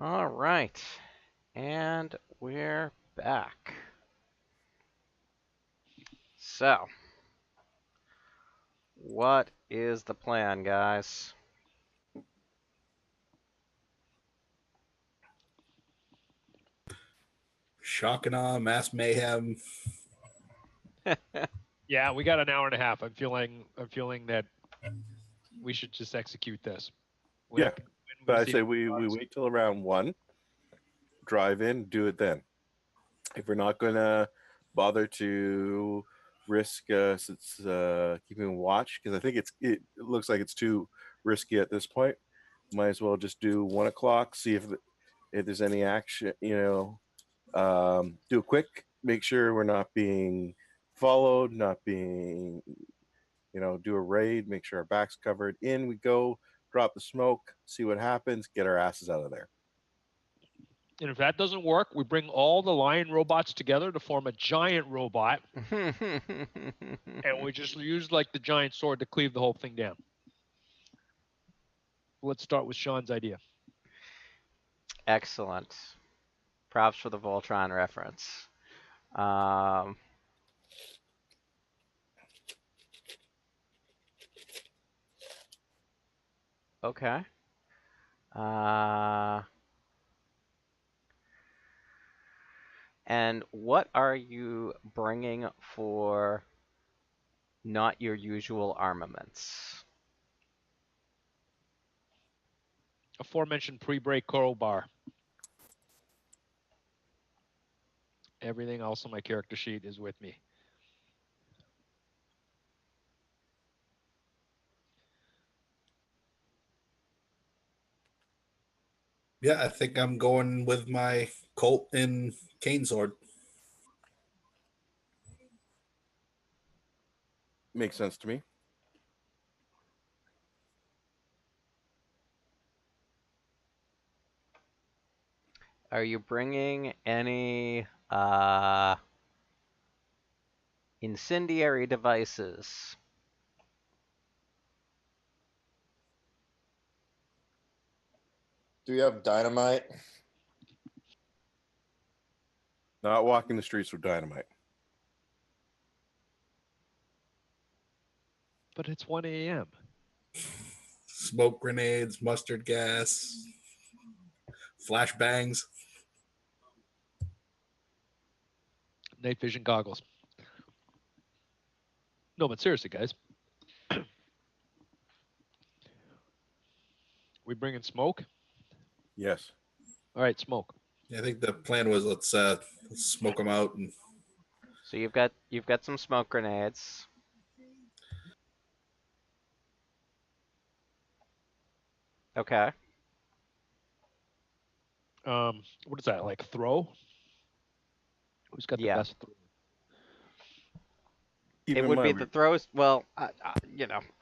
All right. And we're back. So, what is the plan, guys? Shock and awe, mass mayhem. Yeah, we got an hour and a half. I'm feeling that we should just execute this. Yeah, but I see say the we dogs. wait till around 1, drive in, do it then. If we're not going to bother to risk keeping watch, because I think it looks like it's too risky at this point, might as well just do 1 o'clock, see if there's any action, do a quick, make sure we're not being followed, not being, do a raid, make sure our back's covered. In we go, drop the smoke, see what happens, get our asses out of there. And if that doesn't work, we bring all the lion robots together to form a giant robot, and we just use like the giant sword to cleave the whole thing down. Let's start with Sean's idea. Excellent. Props for the Voltron reference. Okay. And what are you bringing for not your usual armaments? Aforementioned pre-break crowbar. Everything else on my character sheet is with me. Yeah, I think I'm going with my Colt and cane sword. Makes sense to me. Are you bringing any incendiary devices? Do you have dynamite? Not walking the streets with dynamite. But it's 1 a.m. Smoke grenades, mustard gas, flashbangs. Night vision goggles. No, but seriously, guys. We bringing smoke? Yes. All right, smoke. Yeah, I think the plan was let's smoke them out. And So you've got some smoke grenades. Okay. What is that, like throw? Who's got the best throw? It would be the throws. Well,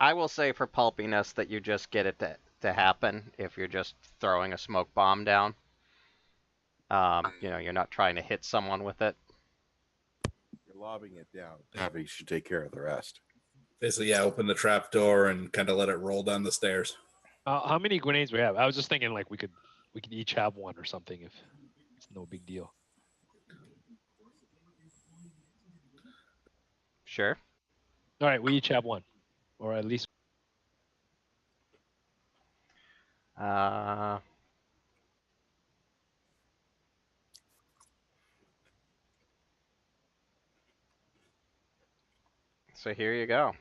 I will say for pulpiness that you just get it to happen if you're just throwing a smoke bomb down. You're not trying to hit someone with it. You're lobbing it down. Tavi should take care of the rest. Basically, yeah, open the trap door and kind of let it roll down the stairs. How many grenades we have? I was just thinking like we could each have one or something if it's no big deal. Sure. All right, we each have one, or at least. So here you go.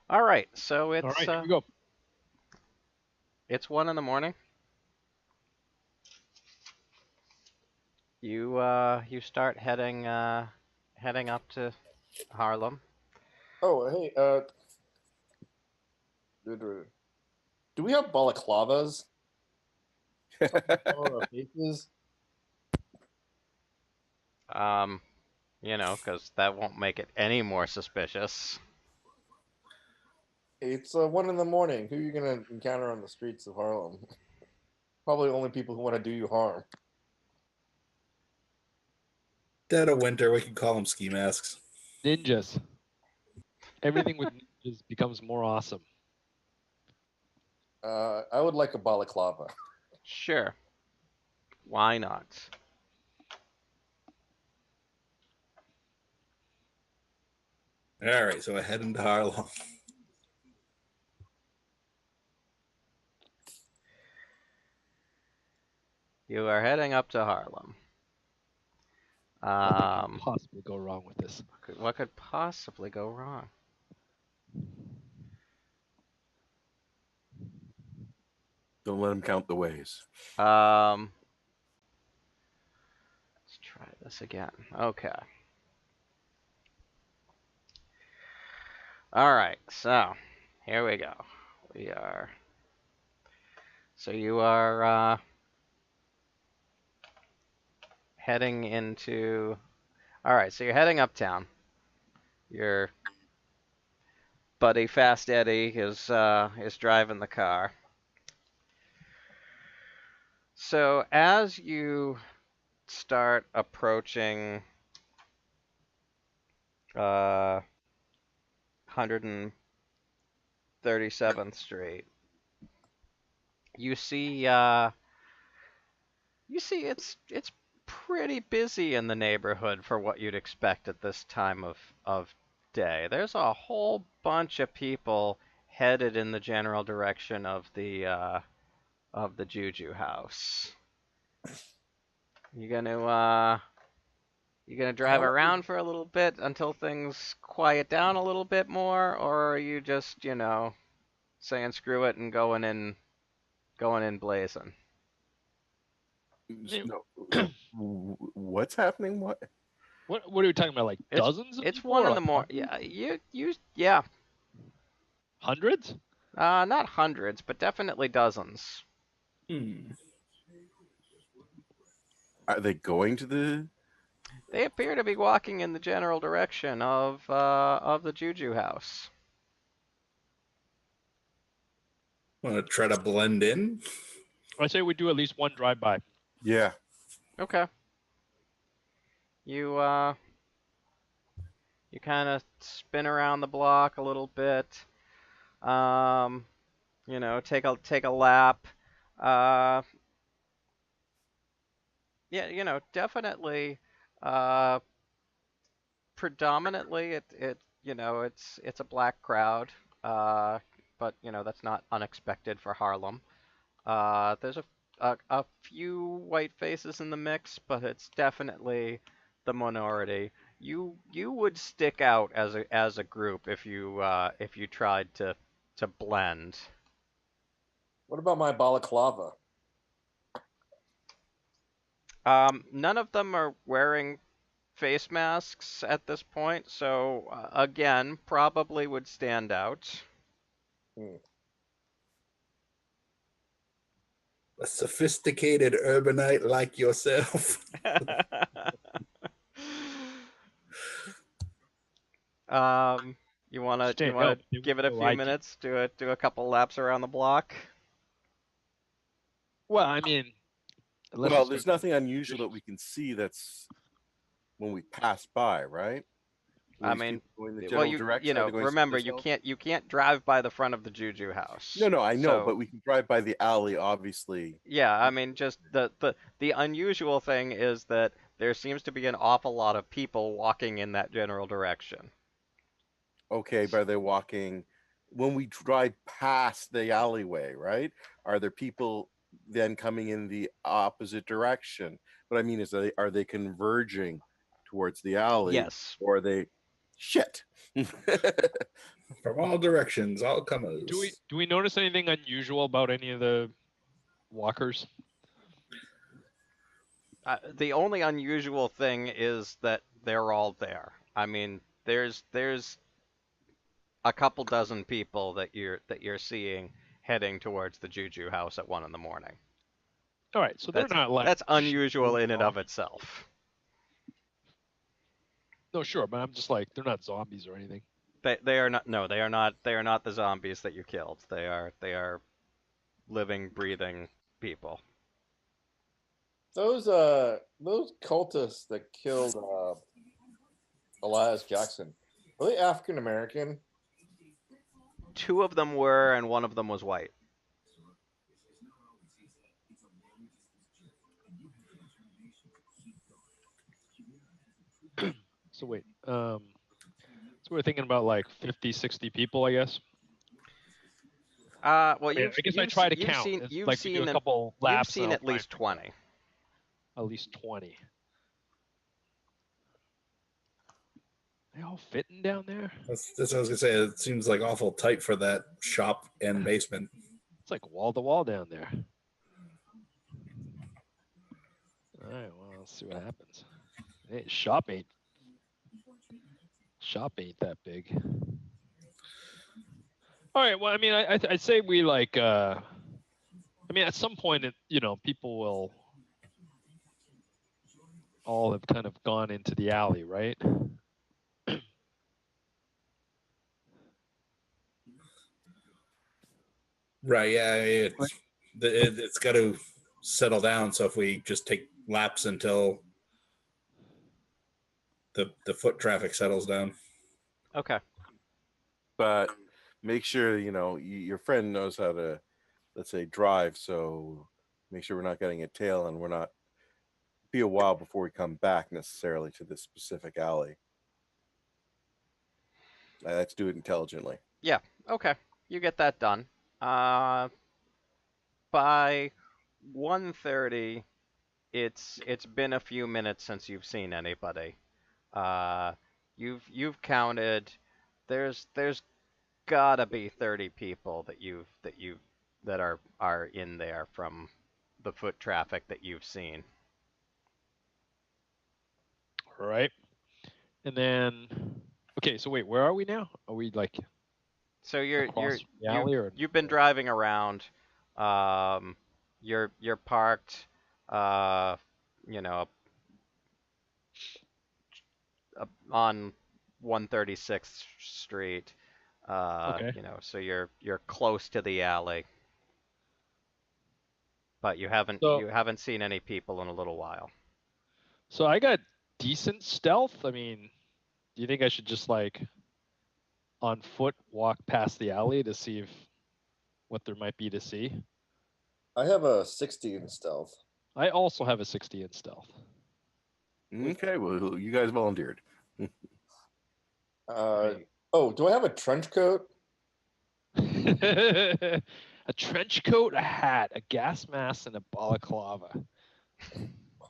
All right, so it's all right, here we go. It's 1 a.m. You start heading up to Harlem. Oh, hey, do we have balaclavas? On our faces? Because that won't make it any more suspicious. It's 1 a.m. Who are you gonna encounter on the streets of Harlem? Probably only people who want to do you harm. Dead of winter, we could call them ski masks. Ninjas. Everything with ninjas becomes more awesome. I would like a balaclava. Sure. Why not? All right, so I head into Harlem. You are heading up to Harlem. Nothing could possibly go wrong with this. What could possibly go wrong? Don't let him count the ways. Let's try this again. Okay. All right, so here we go. So you are heading into. All right, so you're heading uptown. Your buddy Fast Eddie is driving the car. So as you start approaching 137th Street, you see it's pretty busy in the neighborhood for what you'd expect at this time of day. There's a whole bunch of people headed in the general direction of the Juju House. You gonna drive around for a little bit until things quiet down a little bit more, or are you just, saying screw it and going in blazing? No, what's happening? What? What are we talking about? Like dozens of It's people? 1 in or the morning. hundreds? Yeah. Hundreds? Not hundreds, but definitely dozens. Are they going to the? They appear to be walking in the general direction of the Juju House. Want to try to blend in? I say we do at least one drive-by. Yeah. Okay. You kind of spin around the block a little bit. Take a lap. Definitely. Predominantly, it's a black crowd. But that's not unexpected for Harlem. There's a few white faces in the mix, but it's definitely the minority. You would stick out as a group if you tried to blend. What about my balaclava? None of them are wearing face masks at this point, so again, probably would stand out. A sophisticated urbanite like yourself. You wanna give it a few minutes, do a couple laps around the block? Well, I mean, Well, there's nothing unusual that we can see that's when we pass by, right? I mean, going the well, general direction. remember you can't drive by the front of the Juju House. No, I know, So, but we can drive by the alley, obviously. yeah, I mean, just the unusual thing is that there seems to be an awful lot of people walking in that general direction. Okay, but they're walking. When we drive past the alleyway, right? Are there people then coming in the opposite direction? What I mean is, are they converging towards the alley? Yes. Or are they? Shit. From all directions, all comers. Do we notice anything unusual about any of the walkers? The only unusual thing is that they're all there. I mean, there's a couple dozen people that you're seeing heading towards the Juju House at 1 in the morning. All right, so they're not like that's unusual in and of itself. No, sure, but I'm just like they're not zombies or anything. They are not. No, they are not. They are not the zombies that you killed. They are living, breathing people. Those cultists that killed Elias Jackson, are they African American? 2 of them were, and 1 of them was white. So wait. So we're thinking about like 50, 60 people, I guess. Well, I guess I try to count. It's like we do a couple you've laps. seen and I'll at least try and 20. At least 20. They all fitting down there? That's what I was gonna say. It seems like awful tight for that shop and basement. It's like wall to wall down there. All right, well, let's see what happens. Hey, shop ain't that big. All right, well, I mean, I'd say we like. I mean, at some point, people will all have kind of gone into the alley, right? Right? Yeah. It's got to settle down. So if we just take laps until the foot traffic settles down. Okay. But make sure your friend knows how to, let's say, drive. So make sure we're not getting a tail, and we're not be a while before we come back necessarily to this specific alley. Let's do it intelligently. Yeah. Okay. You get that done. By 1:30, it's been a few minutes since you've seen anybody. You've counted. There's gotta be 30 people that are in there from the foot traffic that you've seen. All right. And then, okay, so wait, where are we now? Are we like So across the alley, or you've been driving around. You're parked. You know, on 136th Street. Okay. So you're close to the alley, but you haven't seen any people in a little while. So I got decent stealth. I mean, do you think I should just like on foot walk past the alley to see what there might be to see? I have a 60 in stealth. I also have a 60 in stealth. Okay, well, you guys volunteered. Do I have a trench coat? A trench coat, a hat, a gas mask, and a balaclava.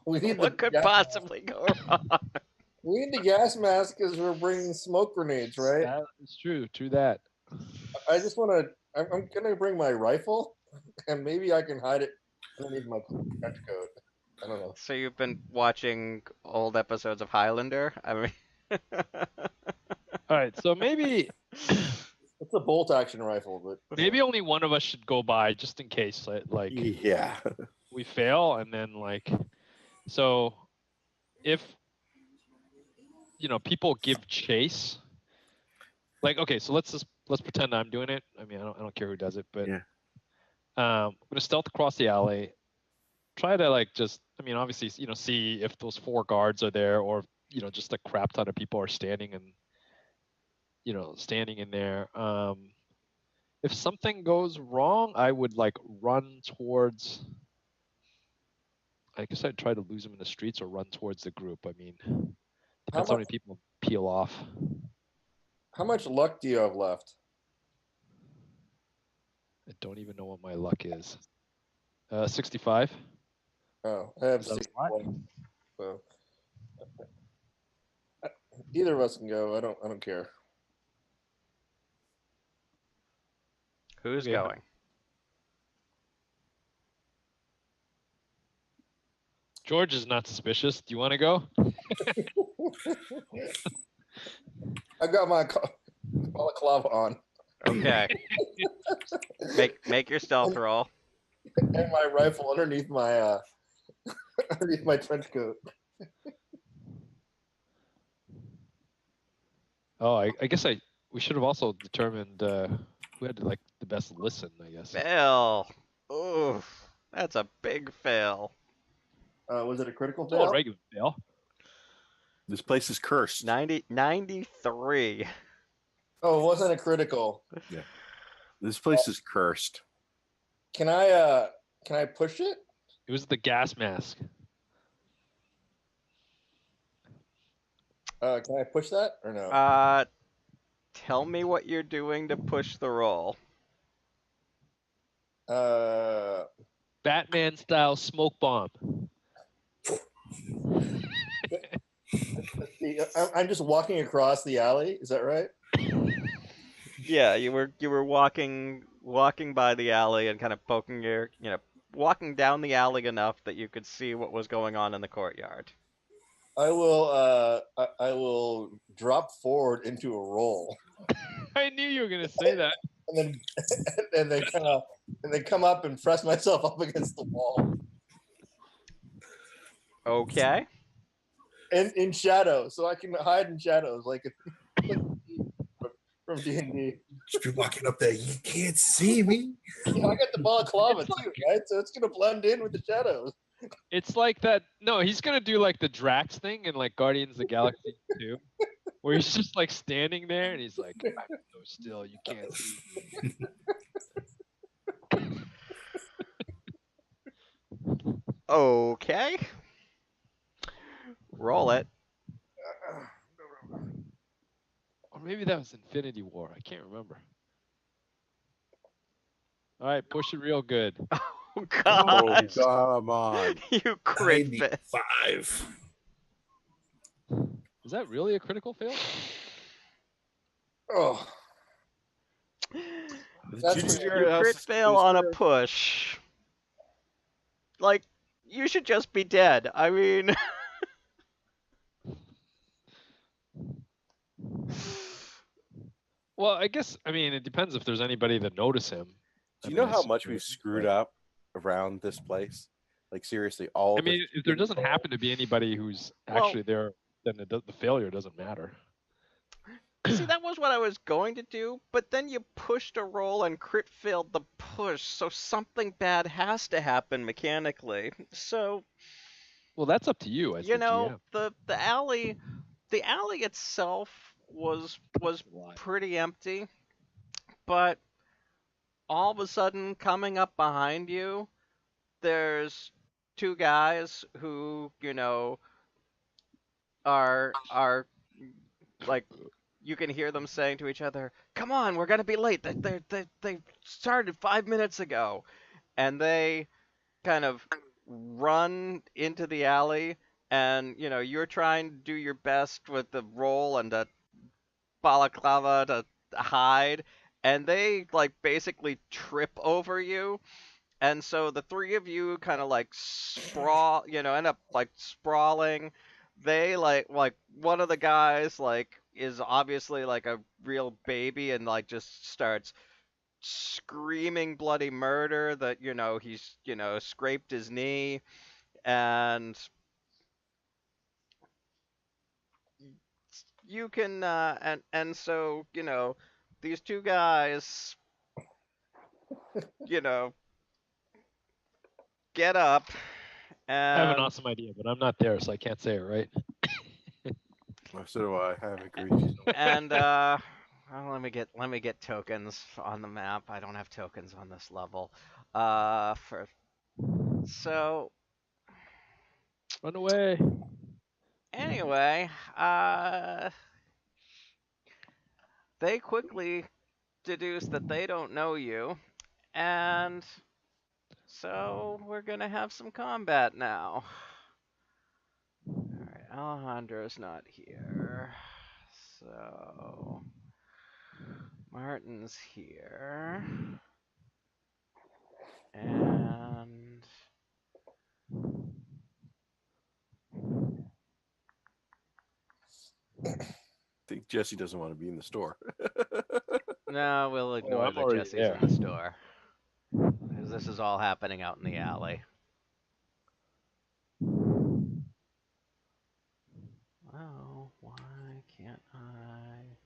What could possibly go wrong? We need the gas mask because we're bringing smoke grenades, right? That is true. True that. I just want to. I'm gonna bring my rifle, and maybe I can hide it underneath my trench coat. I don't know. So you've been watching old episodes of Highlander? I mean, All right, so maybe It's a bolt action rifle, but maybe only one of us should go by just in case, like Yeah. we fail, and then like, so if people give chase, like, okay, so let's pretend I'm doing it. I mean, I don't care who does it, but Yeah. I'm gonna stealth across the alley, try to like just, I mean, obviously, see if those 4 guards are there, or just a crap ton of people are standing in there. If something goes wrong, I would like run towards. I guess I'd try to lose them in the streets or run towards the group. I mean, depends how many people peel off. how much luck do you have left? I don't even know what my luck is. 65. Oh, I have Is that a 61. So either of us can go. I don't care. who's Okay. going? George is not suspicious. Do you want to go? I got my balaclava on Okay. Make your stealth roll. and my rifle underneath my underneath my trench coat. Oh, I guess we should have also determined who had like the best listen, I guess. Fail. Oof. That's a big fail. Was it a critical It's all fail? regular fail. This place is cursed. 93. Oh, it wasn't a critical. This place is cursed. Can I push it? It was the gas mask. Can I push that or no? Tell me what you're doing to push the roll. Batman style smoke bomb. I'm just walking across the alley. Is that right? Yeah, you were walking by the alley and kind of poking your, walking down the alley enough that you could see what was going on in the courtyard. I will drop forward into a roll, I knew you were gonna say that. and then come up and press myself up against the wall. Okay. In shadow, so I can hide in shadows like from D&D. Just be walking up there. You can't see me. Yeah, I got the balaclava too, right? So it's gonna blend in with the shadows. It's like that. No, he's gonna do like the Drax thing in like Guardians of the Galaxy 2, where he's just like standing there and he's like, "I'm so still, you can't see me." Okay. Roll it. Or maybe that was Infinity War. I can't remember. All right, push it real good. Oh Oh, God! come on. You crit fail. 95. Is that really a critical fail? Oh, That's Did for you- You crit ask- fail on a push. Like, you should just be dead. I mean... Well, I guess it depends if there's anybody that notice him. Do you know how much we've screwed up around this place? Like seriously, all. I mean, if there doesn't happen to be anybody who's Well- actually there, then the failure doesn't matter. See, that was what I was going to do, but then you pushed a roll and crit failed the push, so something bad has to happen mechanically. So, Well, that's up to you. you know, the alley itself was pretty empty, but all of a sudden, coming up behind you, there's two guys who, are like, you can hear them saying to each other, "Come on, we're gonna be late. They started 5 minutes ago," and they kind of run into the alley, and you're trying to do your best with the roll and the balaclava to hide, and they like basically trip over you. And so the three of you kind of like sprawl, end up like sprawling. They like one of the guys like is obviously like a real baby and like just starts screaming bloody murder that he's scraped his knee. And you can and so these two guys get up. I have an And awesome idea, but I'm not there, so I can't say it, right? So do I. I have agreed. And well, let me get tokens on the map. I don't have tokens on this level. So Run away. anyway, they quickly deduce that they don't know you, and so we're gonna have some combat now. Alright, Alejandro's not here. So Martin's here. And I think Jesse doesn't want to be in the store. no, we'll ignore I'm that already Jesse's there. in the store. Because this is all happening out in the alley. Oh, why can't I?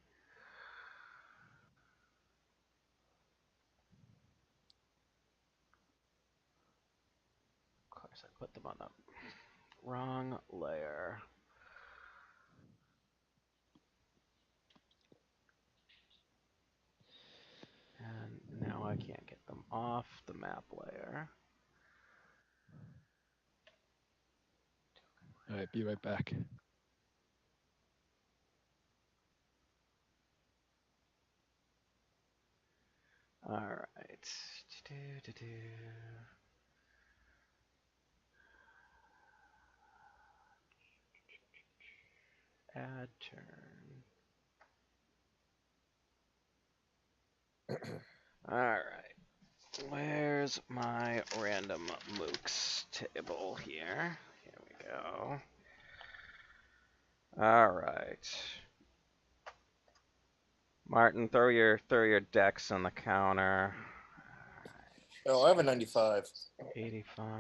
Of course, I put them on the wrong layer. And now I can't get them off the map layer. All right, be right back. All right. Do-do-do-do. Add turn. All right. Where's my random mooks table here? Here we go. All right. Martin, throw your decks on the counter. Oh, I have a 95. 85.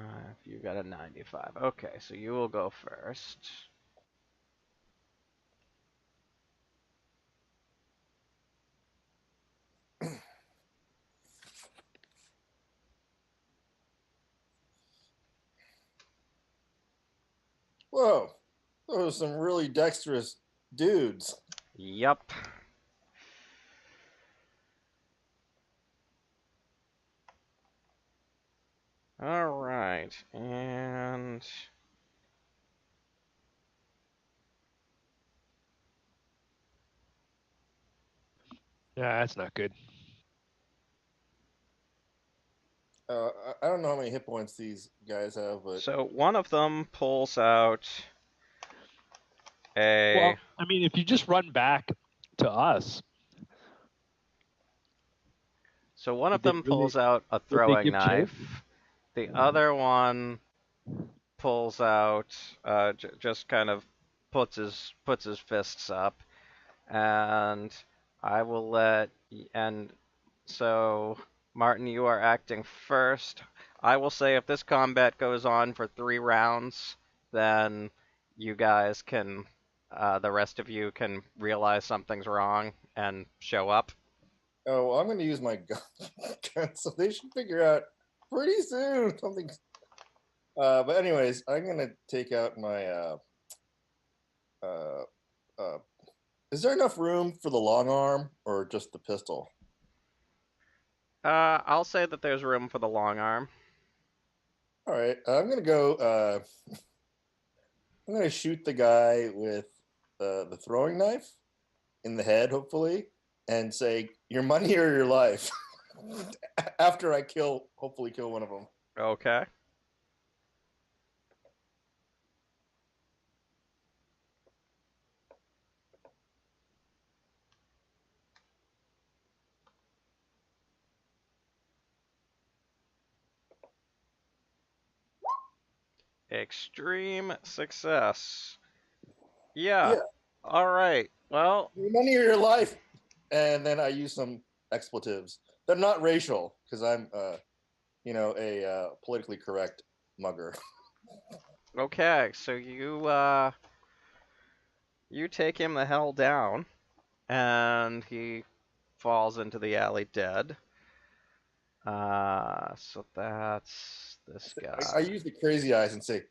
You got a 95. Okay, so you will go first. Whoa, those are some really dexterous dudes. Yup. All right, and Yeah, that's not good. I don't know how many hit points these guys have, but so one of them pulls out a. Well, I mean, if you just run back to us, So one of Did they them really- pulls out a did they throwing give chase? knife. The other one pulls out, just kind of puts his fists up, and I will let. And so, Martin, you are acting first. I will say if this combat goes on for 3 rounds, then you guys can, the rest of you can realize something's wrong and show up. oh, well, I'm going to use my gun, so they should figure out pretty soon something. But anyways, I'm going to take out my. Is there enough room for the long arm or just the pistol? I'll say that there's room for the long arm. All right, I'm going to go. I'm going to shoot the guy with the throwing knife in the head, hopefully, and say, "Your money or your life." After I hopefully kill one of them. Okay. Extreme success. Yeah. Yeah. All right. Well, Your money or your life. And then I use some expletives. They're not racial because I'm, a politically correct mugger. okay. So you take him the hell down, and he falls into the alley dead. So that's this guy. I use the crazy eyes and say,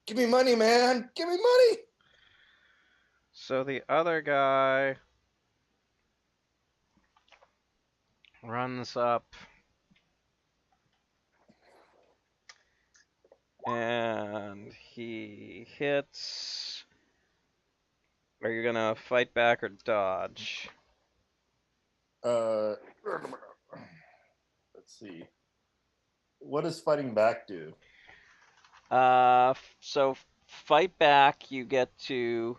"Give me money, man! Give me money!" So the other guy runs up and he hits. Are you gonna fight back or dodge? Let's see. What does fighting back do? So fight back. You get to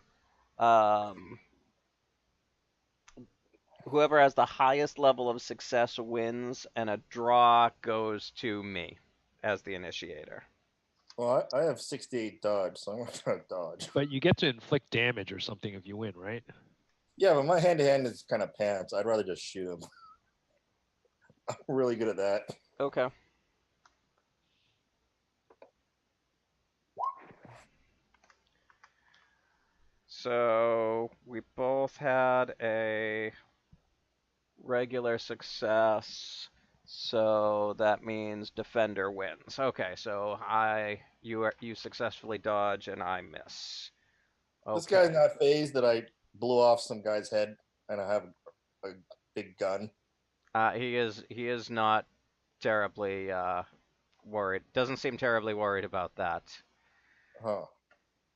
whoever has the highest level of success wins, and a draw goes to me as the initiator. Well, I have 68 dodge, so I'm going to try to dodge. But you get to inflict damage or something if you win, right? Yeah, but my hand-to-hand is kind of pants. I'd rather just shoot him. I'm really good at that. Okay. So we both had a regular success, so that means defender wins. Okay, so you successfully dodge and I miss. Okay. This guy's not phased that I blew off some guy's head and I have a big gun. He is not terribly worried. Doesn't seem terribly worried about that. Huh.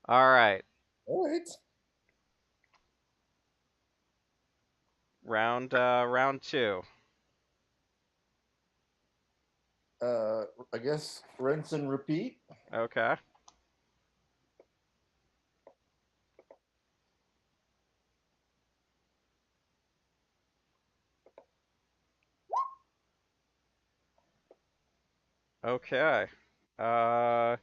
All right. All right. Round 2. I guess rinse and repeat. Okay. Okay. Uh,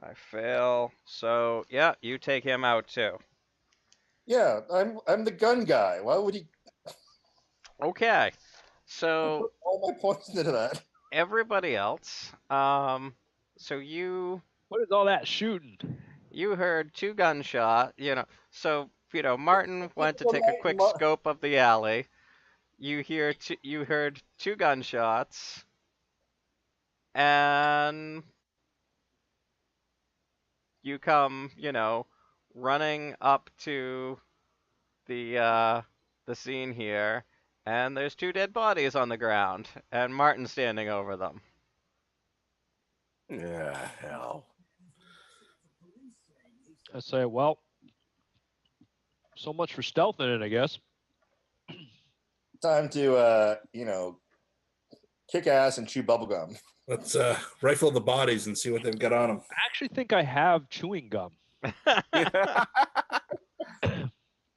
I fail. So, yeah, you take him out too. Yeah, I'm the gun guy. Why would he Okay. So, put all my points into that? everybody else, so you What is all that shooting? heard two gunshot, so, Martin went to take a quick scope of the alley. You heard two gunshots, and you come, running up to the scene here, and there's two dead bodies on the ground, and Martin standing over them. Yeah, hell. I say, well, so much for stealthing it, I guess. Time to kick ass and chew bubblegum. Let's rifle the bodies and see what they've got on them. I actually think I have chewing gum.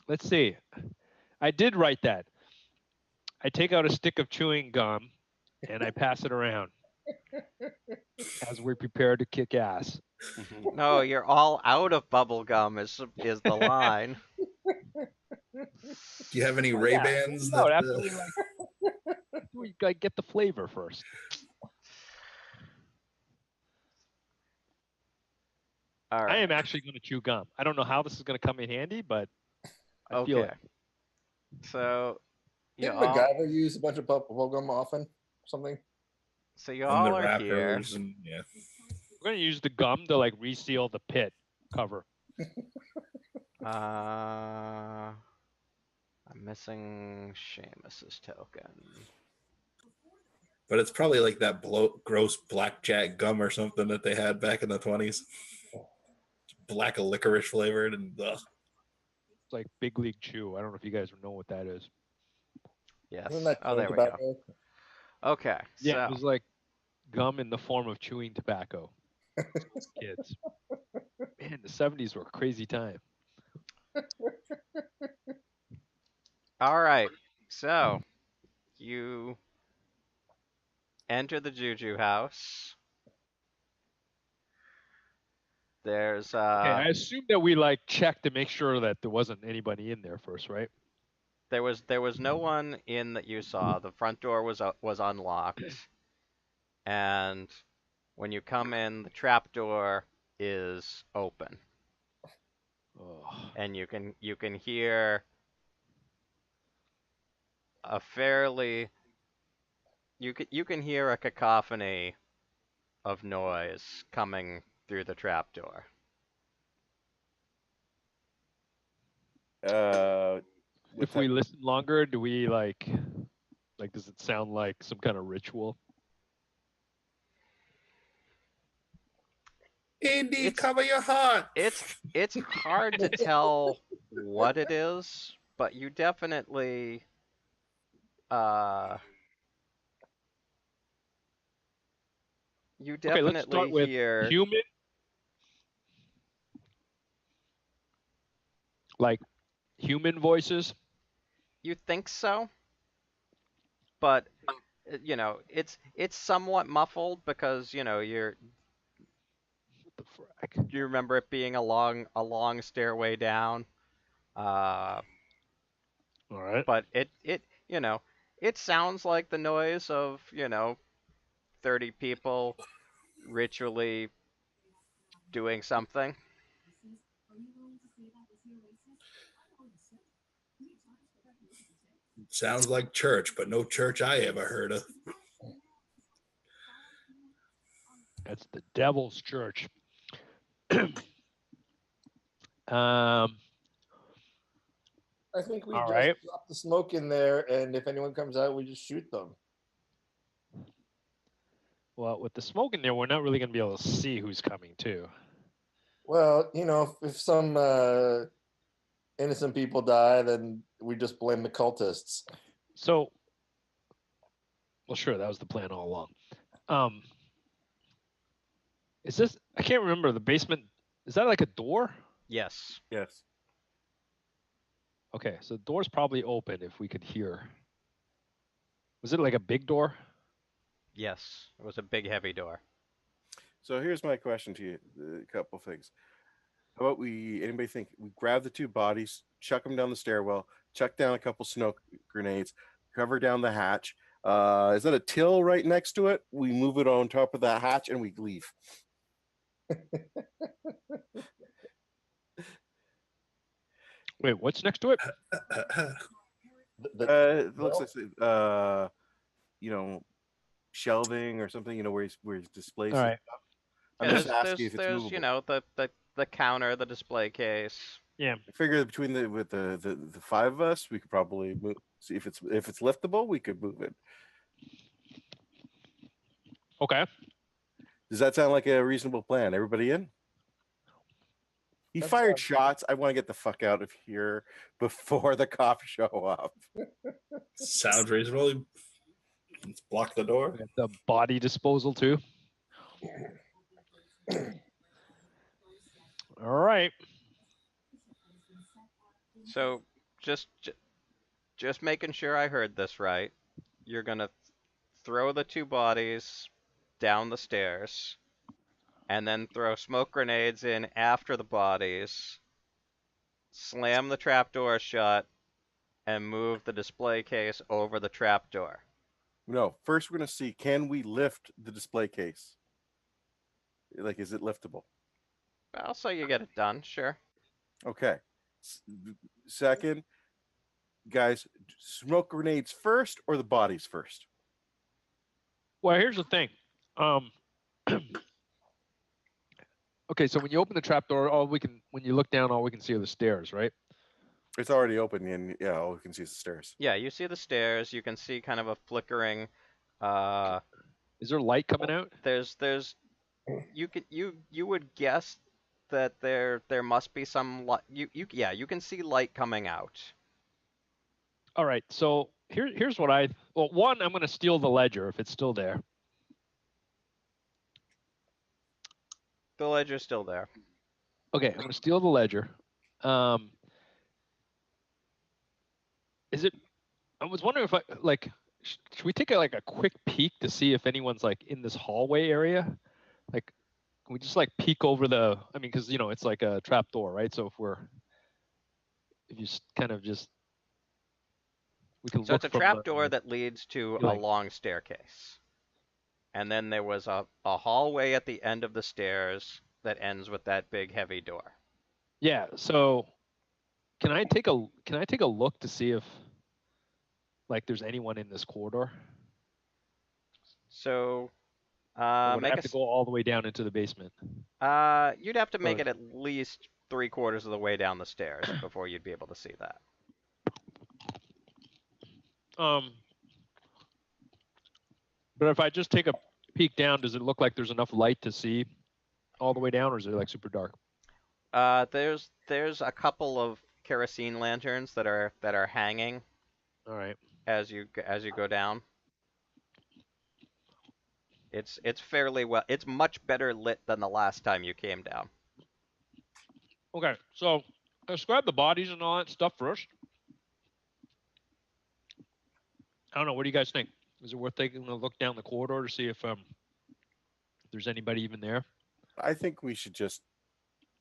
Let's see. I did write that. I take out a stick of chewing gum and I pass it around as we prepare to kick ass. No, you're all out of bubble gum is the line. Do you have any Ray-Bans? No, after we get the flavor first. All right. I am actually going to chew gum. I don't know how this is going to come in handy, but I feel it. So you Didn't all, MacGyver use a bunch of bubblegum often? Something? so you And all the are here. wrappers and yeah. We're going to use the gum to like reseal the pit cover. I'm missing Seamus's token. But it's probably like that gross blackjack gum or something that they had back in the 20s. Black licorice flavored and ugh. It's like Big League Chew. I don't know if you guys know what that is. Yes. Isn't that Oh, there we tobacco? go. Okay. Yeah, it So was like gum in the form of chewing tobacco. Kids. Man, the 70s were a crazy time. all right. So you enter the Juju House. There's Okay, I assume that we like checked to make sure that there wasn't anybody in there first, right? there was no one in that you saw. The front door was unlocked, and when you come in, the trap door is open, Oh. and you can hear a fairly you can hear a cacophony of noise coming through the trap door. If we listen longer, do we like does it sound like some kind of ritual? Indy, cover your heart. It's hard to tell what it is, but you definitely Okay, let's start with hear human. Like human voices. You think so, but it's somewhat muffled because you What the frack? remember it being a long stairway down. All right. But it it sounds like the noise of 30 people ritually doing something. Sounds like church, but no church I ever heard of. That's the devil's church. I think we All just right. drop the smoke in there, and if anyone comes out, we just shoot them. Well, with the smoke in there, we're not really going to be able to see who's coming too. Well, if some innocent people die, then we just blame the cultists. So, well, sure, that was the plan all along. Is this? I can't remember the basement. Is that like a door? Yes. Yes. Okay, so the door's probably open if we could hear. Was it like a big door? Yes. It was a big, heavy door. So here's my question to you: a couple things. How about anybody think we grab the two bodies, chuck them down the stairwell, chuck down a couple smoke grenades, cover down the hatch. Is that a till right next to it? We move it on top of that hatch and we leave. Wait, what's next to it? It looks like shelving or something. Where he's displays. All right. I'm Yeah, just asking if it's there's movable. the counter, the display case. Yeah. I figure between the five of us, we could probably move. See if it's liftable, we could move it. Okay. Does that sound like a reasonable plan? Everybody in? He fired shots. I want to get the fuck out of here before the cops show up. Sounds reasonable. Let's block the door. We got the body disposal too. All right. So just making sure I heard this right. You're gonna throw the two bodies down the stairs, and then throw smoke grenades in after the bodies, slam the trapdoor shut, and move the display case over the trapdoor. No, first we're gonna see, can we lift the display case? Like, is it liftable? Well, so you get it done, sure. Okay. Second, guys, smoke grenades first or the bodies first? Well, here's the thing. Okay, so when you open the trapdoor, when you look down, all we can see are the stairs, right? It's already open, and yeah, all we can see is the stairs. Yeah, you see the stairs. You can see kind of a flickering. Is there light coming out? There's you would guess that there must be some light. You can see light coming out. All right. So here's what one, I'm going to steal the ledger if it's still there. The ledger's still there. Okay, I'm going to steal the ledger. Is it? I was wondering if should we take a quick peek to see if anyone's in this hallway area? Like, can we just peek over the? I mean, because it's like a trap door, right? So if you kind of just, we can So look. it's a trap door that leads to a ceiling. long staircase. And then there was a hallway at the end of the stairs that ends with that big heavy door. Yeah. So can I take a look to see if there's anyone in this corridor? So Or would I make have to go all the way down into the basement? you'd have to make it at least 3/4 of the way down the stairs before you'd be able to see that. But if I just take a peek down, does it look like there's enough light to see all the way down, or is it super dark? There's a couple of kerosene lanterns that are hanging. All right. As you go down. It's fairly well. It's much better lit than the last time you came down. Okay, so let's grab the bodies and all that stuff first. I don't know. What do you guys think? Is it worth taking a look down the corridor to see if there's anybody even there? I think we should just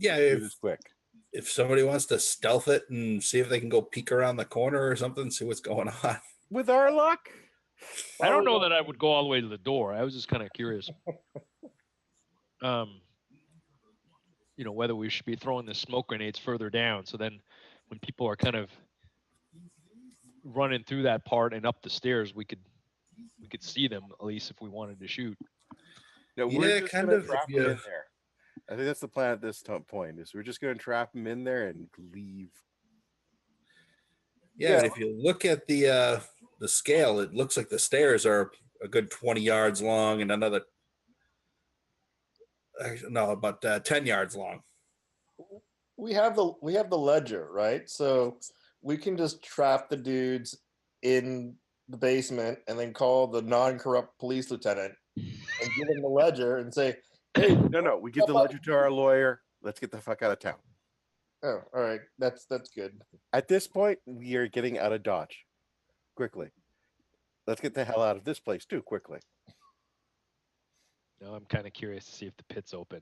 do this quick. If somebody wants to stealth it and see if they can go peek around the corner or something, see what's going on. With our luck? I don't know that I would go all the way to the door. I was just kind of curious. Whether we should be throwing the smoke grenades further down, so then when people are kind of running through that part and up the stairs, we could see them at least if we wanted to shoot. No, Yeah, we're just kind gonna of, trap yeah. them in there. I think that's the plan at this point. Is we're just going to trap them in there and leave. Yeah, and if you look at the scale, it looks like the stairs are a good 20 yards long and another, about 10 yards long. we have the ledger, right? So we can just trap the dudes in the basement and then call the non-corrupt police lieutenant and give him the ledger and say, "Hey, No, we give the ledger to our lawyer. Let's get the fuck out of town. oh, all right, that's good." At this point, we are getting out of Dodge. Quickly. Let's get the hell out of this place too, quickly. Now I'm kind of curious to see if the pit's open.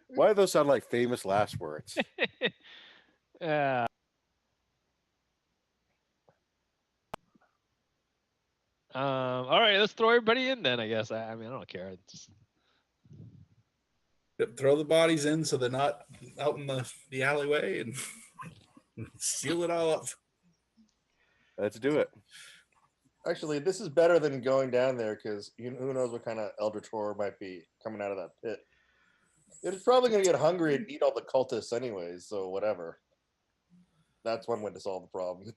Why do those sound like famous last words? Uh, all right, let's throw everybody in then, I guess. I mean, I don't care. It's just... Yep, throw the bodies in so they're not out in the alleyway and seal it all up. Let's do it. Actually, this is better than going down there because who knows what kind of eldritch horror might be coming out of that pit. It's probably going to get hungry and eat all the cultists anyways, so whatever. That's one way to solve the problem.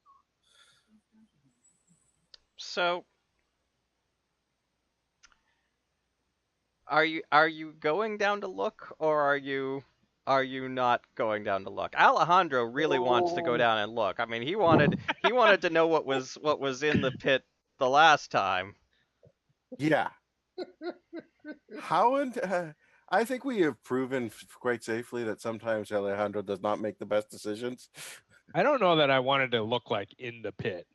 So, are you going down to look, or are you not going down to look? Alejandro really wants to go down and look. I mean, he wanted to know what was in the pit the last time. Yeah. I think we have proven quite safely that sometimes Alejandro does not make the best decisions. I don't know that I wanted to look like in the pit.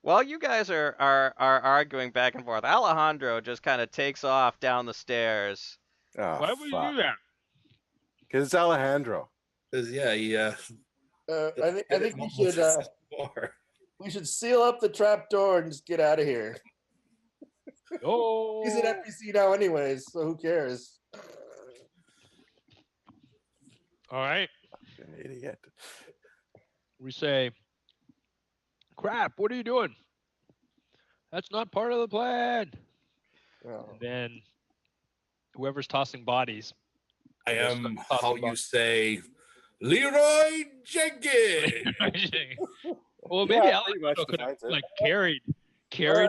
While you guys are arguing back and forth, Alejandro just kind of takes off down the stairs. Oh, Why would you do that? Because it's Alejandro. Yeah, he. I think we should seal up the trap door and just get out of here. Oh, He's an NPC now, anyways, so who cares? all right. An idiot. We say, crap, what are you doing? That's not part of the plan. Oh. And then whoever's tossing bodies. I Yes, am I'm how talking you about- say, Leroy Jenkins. Well, maybe Yeah, pretty much Alejandro could have defines it. like carried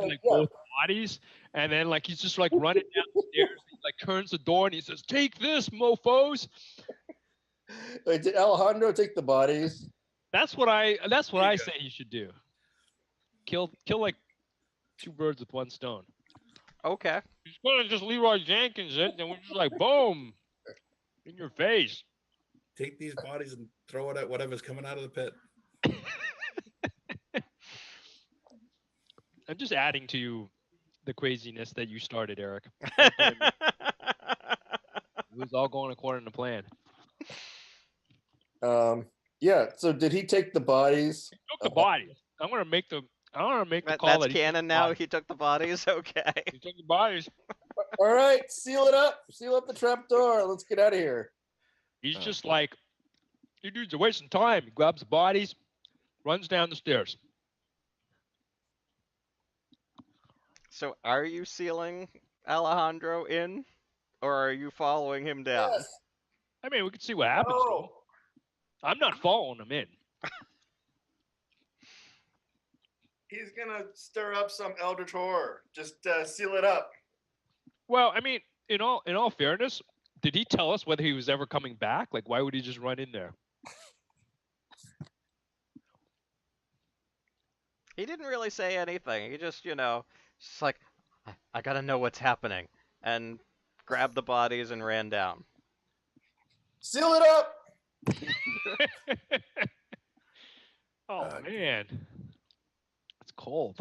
like yeah. both bodies, and then like he's just like running down the stairs. And he like turns the door and he says, "Take this, mofo's." Wait, did Alejandro take the bodies? That's what I There you go. say he should do. Kill like two birds with one stone. Okay. He's gonna just Leroy Jenkins it, and we're just like boom, in your face. Take these bodies and throw it at whatever's coming out of the pit. I'm just adding to the craziness that you started, Eric. It was all going according to plan. Yeah. So did he take the bodies? He took the bodies. I'm gonna make the call That's that he canon took the now. bodies. He took the bodies. Okay. He took the bodies. All right, seal it up. Seal up the trap door. Let's get out of here. He's just like, you dudes are wasting time. He grabs the bodies, runs down the stairs. So, are you sealing Alejandro in, or are you following him down? Yes. I mean, we can see what happens. to him. Oh. I'm not following him in. He's gonna stir up some eldritch horror. Just seal it up. Well, I mean, in all fairness, did he tell us whether he was ever coming back? Like, why would he just run in there? He didn't really say anything. He just, just like, I gotta know what's happening, and grabbed the bodies and ran down. Seal it up. Oh man, it's cold.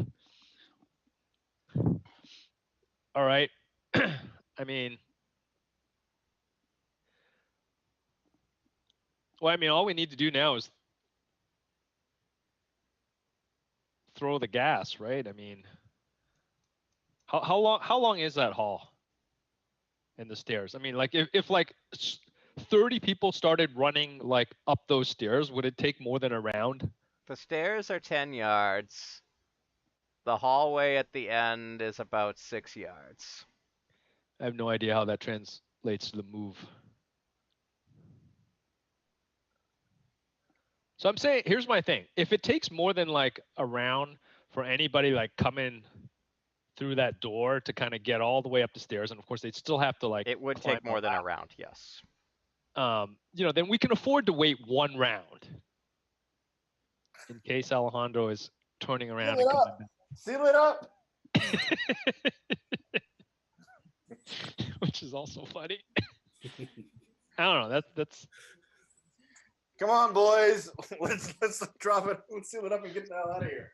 All right. I mean, all we need to do now is throw the gas, right? I mean, how long is that hall and the stairs? I mean, like if like 30 people started running like up those stairs, would it take more than a round? The stairs are 10 yards. The hallway at the end is about 6 yards. I have no idea how that translates to the move. So I'm saying, here's my thing. If it takes more than like a round for anybody like coming through that door to kind of get all the way up the stairs, and of course they'd still have to like It would climb take more the than a ladder. round, yes. Then we can afford to wait one round in case Alejandro is turning around Seal and it coming up. back. Seal it up. Which is also funny. I don't know. That's Come on, boys. Let's drop it. Let's seal it up and get the hell out of here.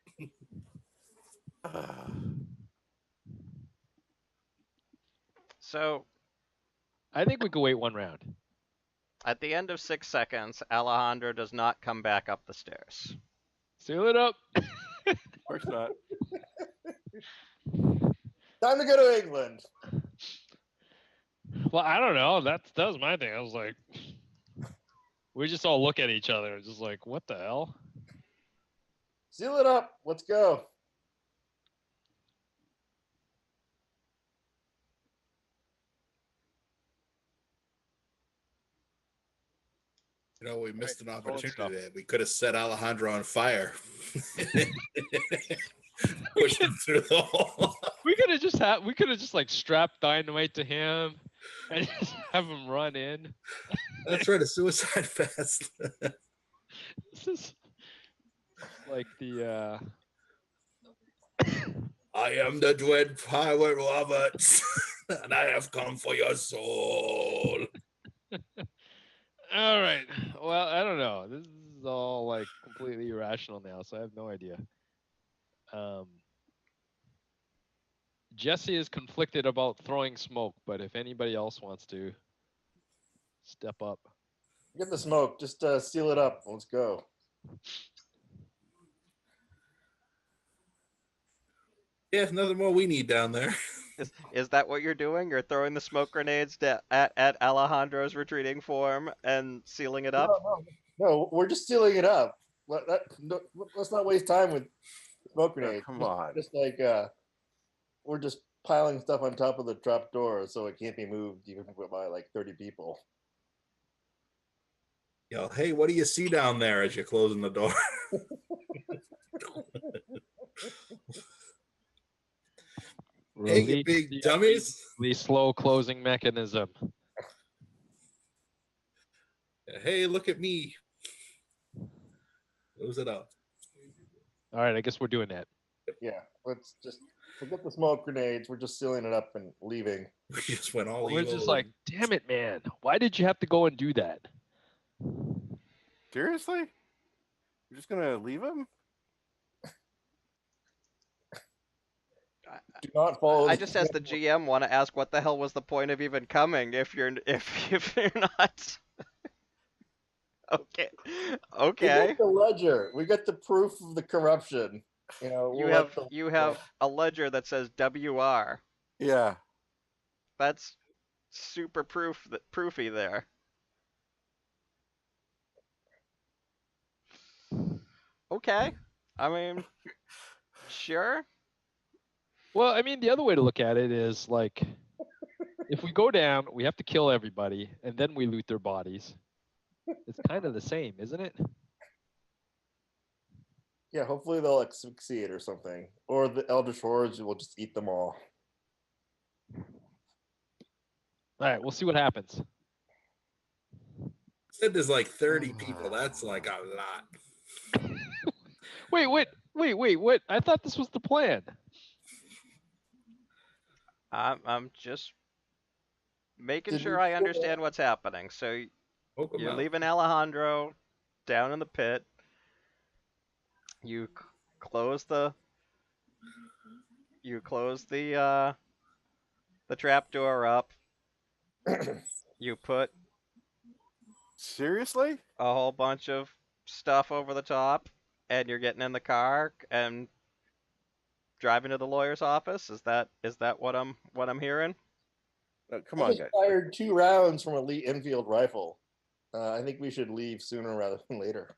So I think we could wait one round. at the end of 6 seconds, Alejandro does not come back up the stairs. Seal it up. Of course not. Time to go to England. Well, I don't know. That was my thing. I was like, we just all look at each other, just like, what the hell? Seal it up. Let's go. You know, we missed an phone opportunity stuff. there. We could have set Alejandro on fire. Pushed him through the hole. We could have just like strapped dynamite to him and just have him run in. That's right, a suicide fest. This is like the I am the dread pirate Roberts, and I have come for your soul. all right. Well, I don't know. This is all like completely irrational now, so I have no idea. Jesse is conflicted about throwing smoke, but if anybody else wants to step up. Get the smoke. Just seal it up. Let's go. Yeah, nothing more we need down there. Is that what you're doing? You're throwing the smoke grenades at Alejandro's retreating form and sealing it up? No, we're just sealing it up. Let's not waste time with smoke grenades. Come on. Just like we're just piling stuff on top of the trap door so it can't be moved even by like 30 people. Yo, hey, what do you see down there as you're closing the door? Hey, you Release big the dummies. The slow closing mechanism. Hey, look at me. Close it up. All right, I guess we're doing that. Yeah, let's just forget the smoke grenades. We're just sealing it up and leaving. We just went all We're evil. just like, damn it, man. Why did you have to go and do that? Seriously? You're just gonna leave him? Do not follow. I just, as the GM, want to ask what the hell was the point of even coming if you're not. Okay. We Okay. got the ledger. We got the proof of the corruption. You know, You have a ledger that says WR. Yeah. That's super proofy there. Okay. I mean, sure. Well, I mean, the other way to look at it is like, if we go down, we have to kill everybody, and then we loot their bodies. It's kind of the same, isn't it? Yeah, hopefully they'll succeed or something, or the Eldritch Hordes will just eat them all. All right, we'll see what happens. Said there's like 30 people. That's like a lot. Wait, what? I thought this was the plan. I'm just making Did sure we I kill understand what's happening. So Poke 'em you're out. leaving Alejandro down in the pit. You close the trap door up. You put Seriously? a whole bunch of stuff over the top, and you're getting in the car and driving to the lawyer's office. Is that what I'm hearing? Come I on, just guys. fired 2 rounds from a Lee Enfield rifle. I think we should leave sooner rather than later.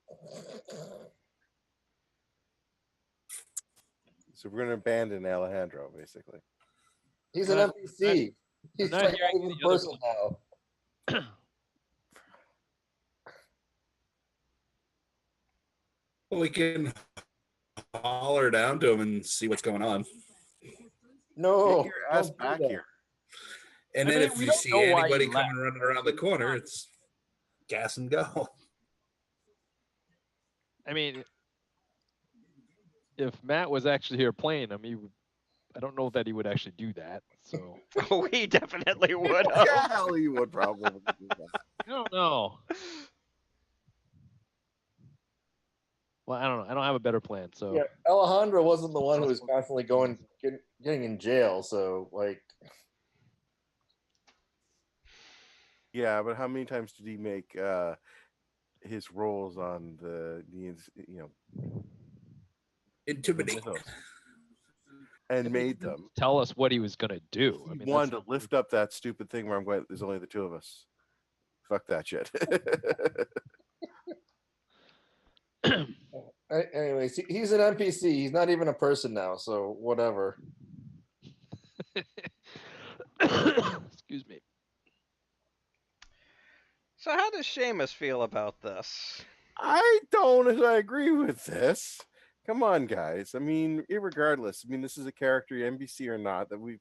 So we're gonna abandon Alejandro, basically. He's an Well, NPC. He's not like hearing not even the other person now. Well, we can holler down to him and see what's going on. No, Get your ass don't do back that. here. And I then mean, if we you don't see know why he anybody left. coming running around the corner, it's gas and go. I mean, if Matt was actually here playing him, I don't know that he would actually do that. So Oh, he definitely would have. Yeah, hell, he would probably do that. I don't know. Well, I don't know. I don't have a better plan. So Yeah, Alejandro wasn't the one who was constantly getting in jail. So like, Yeah, but how many times did he make his roles on the Intimidate. mythos and made them? tell us what he was gonna do. I He mean, wanted that's to lift up that stupid thing where I'm going, there's only the two of us. Fuck that shit. anyways, he's an NPC. He's not even a person now. So whatever. excuse me. So how does Seamus feel about this? I don't agree with this. Come on, guys. I mean, irregardless. I mean, this is a character, NBC or not, that we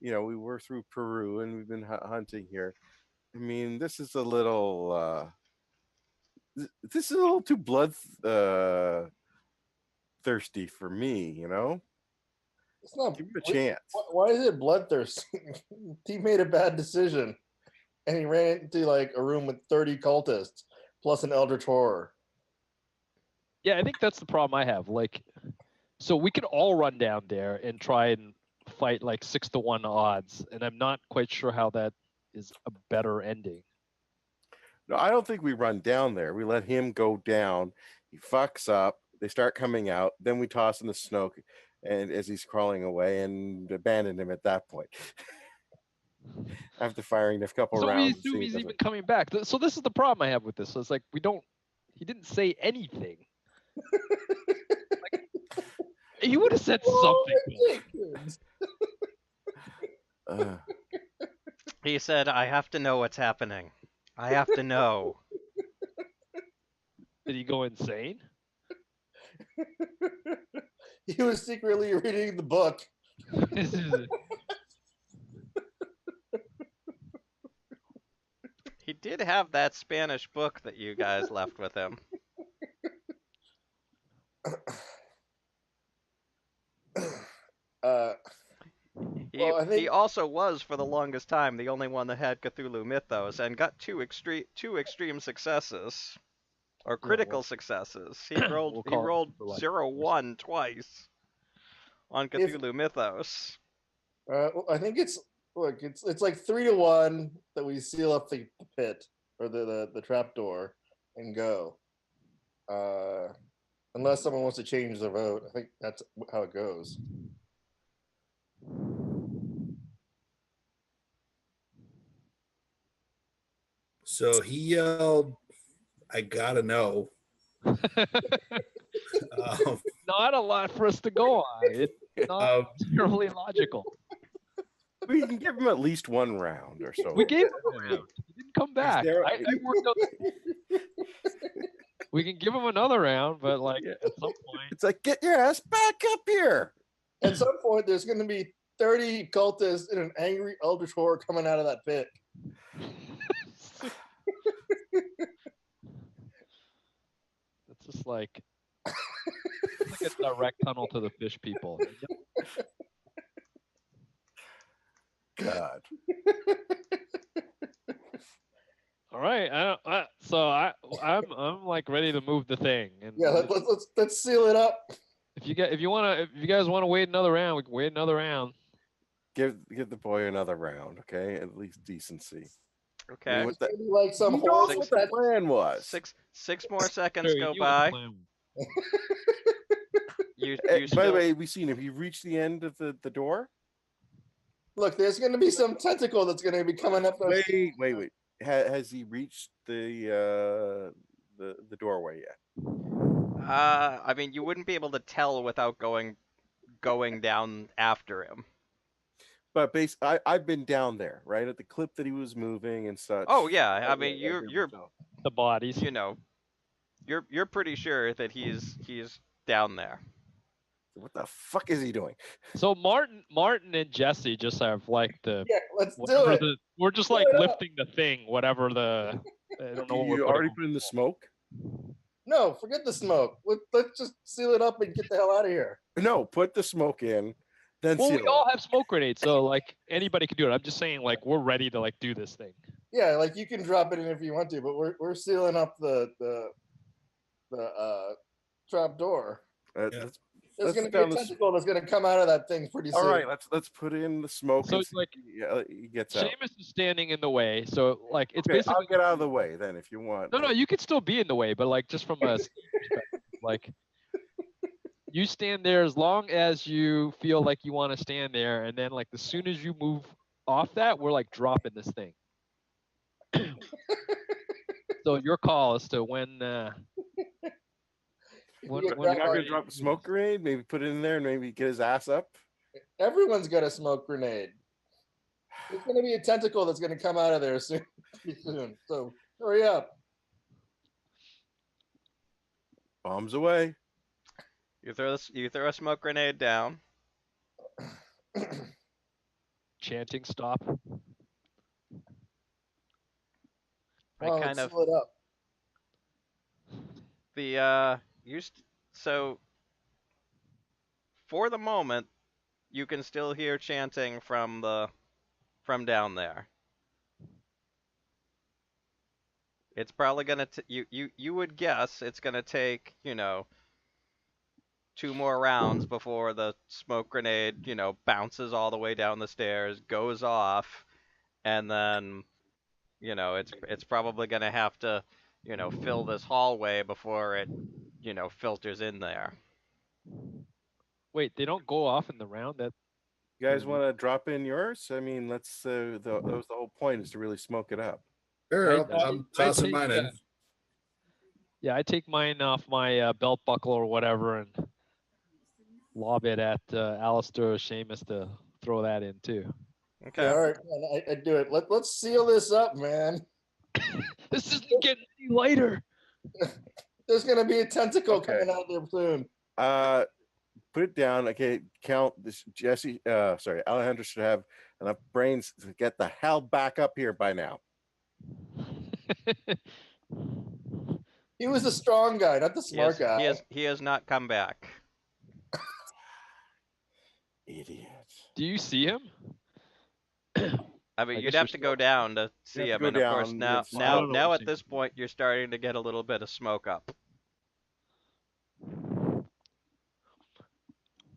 were through Peru and we've been hunting here. I mean, this is a little too blood thirsty for me. It's not. Give him a chance. Why is it bloodthirst? He made a bad decision, and he ran into like a room with 30 cultists plus an eldritch horror. Yeah, I think that's the problem I have. Like, so we could all run down there and try and fight like 6-1 odds, and I'm not quite sure how that is a better ending. No, I don't think we run down there. We let him go down. He fucks up. They start coming out. Then we toss in the snow, and as he's crawling away, and abandon him at that point. After firing a couple So we rounds. assume he's even coming back. So this is the problem I have with this. So it's like he didn't say anything. Like, he would have said something. He said, I have to know what's happening. I have to know. Did he go insane? He was secretly reading the book. He did have that Spanish book that you guys left with him. He also was, for the longest time, the only one that had Cthulhu Mythos, and got two extreme successes, or critical successes. He rolled 0-1 twice on Cthulhu Mythos. I think it's like 3-1 that we seal up the pit or the trap door and go. Unless someone wants to change their vote, I think that's how it goes. So he yelled, I gotta know. Not a lot for us to go on. It's not terribly logical. We can give him at least one round or so. We gave him a round. He didn't come back. I worked out. We can give him another round, but like at some point, it's like, get your ass back up here. At some point, there's going to be 30 cultists in an angry eldritch horror coming out of that pit. It's just like a direct tunnel to the fish people. God. All right, I'm like ready to move the thing. And yeah, let's seal it up. If you guys want to wait another round, we can wait another round. Give the boy another round, okay? At least decency. Okay. I mean, like some what the plan was. Six more seconds go by. By the way, have we seen? Have you reached the end of the door? Look, there's going to be some tentacle that's going to be coming up. Wait. Has he reached the doorway yet? I mean, you wouldn't be able to tell without going down after him. But I've been down there, right, at the clip that he was moving and such. Oh yeah, I mean, you're the bodies. You're pretty sure that he's down there. What the fuck is he doing? So Martin and Jesse just have like the Yeah, let's do whatever it. the we're just Do like it up. lifting the thing, whatever the I don't know what we're You putting already on. put in the smoke? No, forget the smoke. Let's just seal it up and get the hell out of here. No, put the smoke in, then Well, seal we all it. have smoke grenades, so like anybody can do it. I'm just saying, like we're ready to like do this thing. Yeah, like you can drop it in if you want to, but we're sealing up the trap door. Yeah. Let's There's Let's gonna be a down the s- tentacle that's gonna come out of that thing pretty soon. all right. Let's put in the smoke So and it's see like if he gets out. Seamus is standing in the way, so like it's Okay, basically I'll get out of the way then if you want. no, you could still be in the way, but like just from a perspective, like you stand there as long as you feel like you want to stand there, and then like as soon as you move off that, we're like dropping this thing. So your call as to when You You're grab not my- gonna drop a smoke grenade? Maybe put it in there and maybe get his ass up. Everyone's got a smoke grenade. There's gonna be a tentacle that's gonna come out of there soon. Pretty soon. So hurry up. Bombs away. You throw a smoke grenade down. chanting stop. I Oh, kind let's of seal it up. so for the moment you can still hear chanting from down there. It's probably gonna you would guess it's gonna take 2 more rounds before the smoke grenade bounces all the way down the stairs, goes off, and then it's probably gonna have to fill this hallway before it filters in there. Wait, they don't go off in the round that You guys want to drop in yours? I mean, let's. That was the whole point, is to really smoke it up. Sure, I I'm tossing take, mine in. Yeah, I take mine off my belt buckle or whatever and lob it at Alistair or Seamus to throw that in too. Okay. Yeah, all right, man, I do it. Let's seal this up, man. This isn't getting any lighter. There's gonna be a tentacle Okay. coming out there soon. Put it down. Okay, count this. Jesse, sorry, Alejandro should have enough brains to get the hell back up here by now. He was the strong guy, not the smart guy. He has not come back. Idiot. Do you see him? I mean, I you'd guess have we're to go down to see have to him, go and of course down, now it's- I don't know at if this point you're starting to get a little bit of smoke up.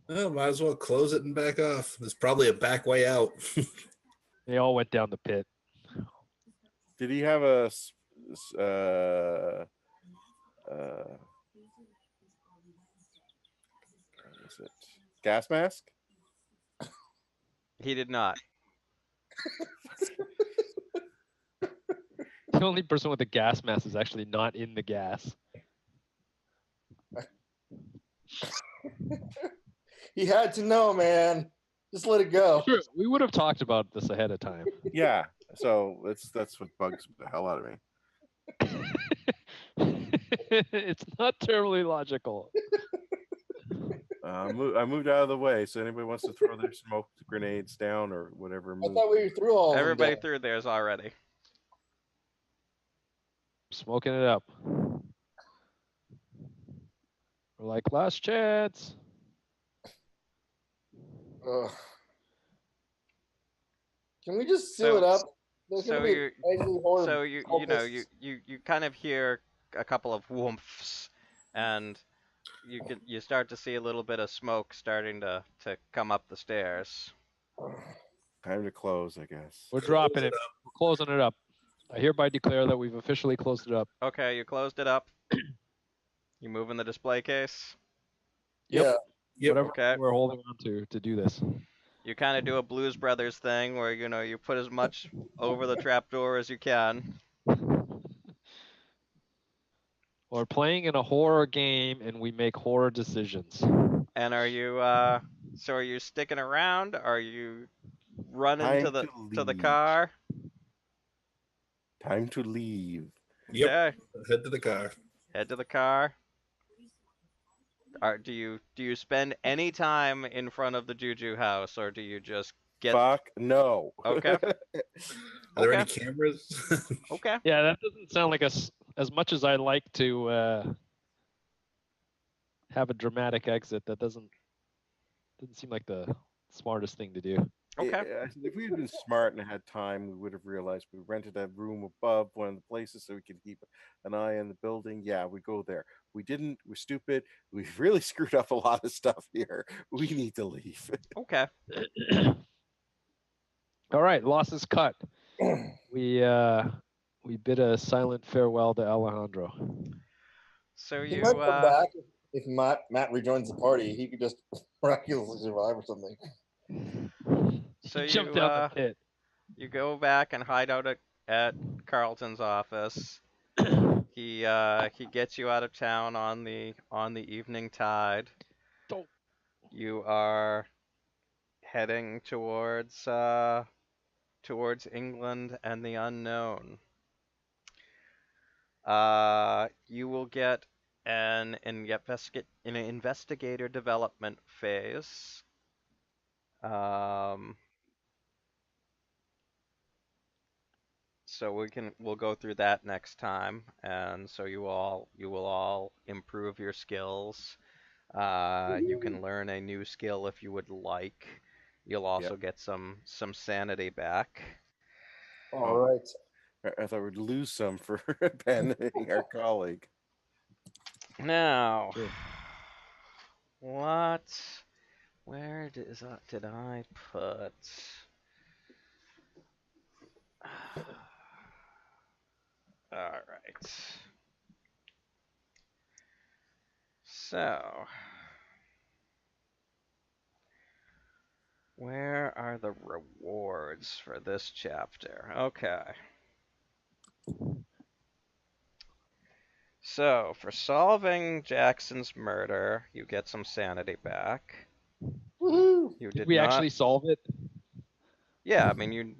Oh, might as well close it and back off. There's probably a back way out. They all went down the pit. Did he have a what is it? Gas mask? He did not. The only person with a gas mask is actually not in the gas. He had to know, man. Just let it go. Sure, we would have talked about this ahead of time. Yeah. So that's what bugs the hell out of me. It's not terribly logical. I moved out of the way, so anybody wants to throw their smoke grenades down or whatever. I thought we threw all of them Everybody down. threw theirs already. Smoking it up. We're like, last chance. Ugh. Can we just seal it up? There's So gonna be a you're crazy horde so of you cultists. kind of hear a couple of whoomphs, and you start to see a little bit of smoke starting to come up the stairs. Time to close, I guess. We're dropping it. We're closing it up. I hereby declare that we've officially closed it up. Okay, you closed it up. You move in the display case. Yep. Yeah. Yep. Whatever Okay. we're holding on to do this. You kind of do a Blues Brothers thing where you put as much over the trapdoor as you can. We're playing in a horror game and we make horror decisions. And are you sticking around? Are you running Time to the leave. car? Time to leave. Yep. Okay. Head to the car. Head to the car. do you spend any time in front of the Juju House, or do you just get? Fuck no. Okay. Are there Okay. any cameras? Okay. Yeah, that doesn't sound like as much as I like to have a dramatic exit. That doesn't seem like the smartest thing to do. Okay. If we had been smart and had time, we would have realized we rented a room above one of the places so we could keep an eye on the building. Yeah, we go there. We didn't. We're stupid. We've really screwed up a lot of stuff here. We need to leave. Okay. All right, losses cut. We bid a silent farewell to Alejandro. So He you might come back if Matt rejoins the party. He could just miraculously survive or something. So Jump you down the pit. you go back and hide out at Carlton's office. He gets you out of town on the evening tide. Don't. You are heading towards England and the unknown. You will get an investigator development phase. So we'll go through that next time, and so you will all improve your skills. You can learn a new skill if you would like. You'll also get some sanity back. All right. I thought we'd lose some for abandoning our colleague. Now, Sure. where did I put? All right. So, where are the rewards for this chapter? Okay. So, for solving Jackson's murder, you get some sanity back. Woohoo! You Did did we not. actually solve it? Yeah, I mean, you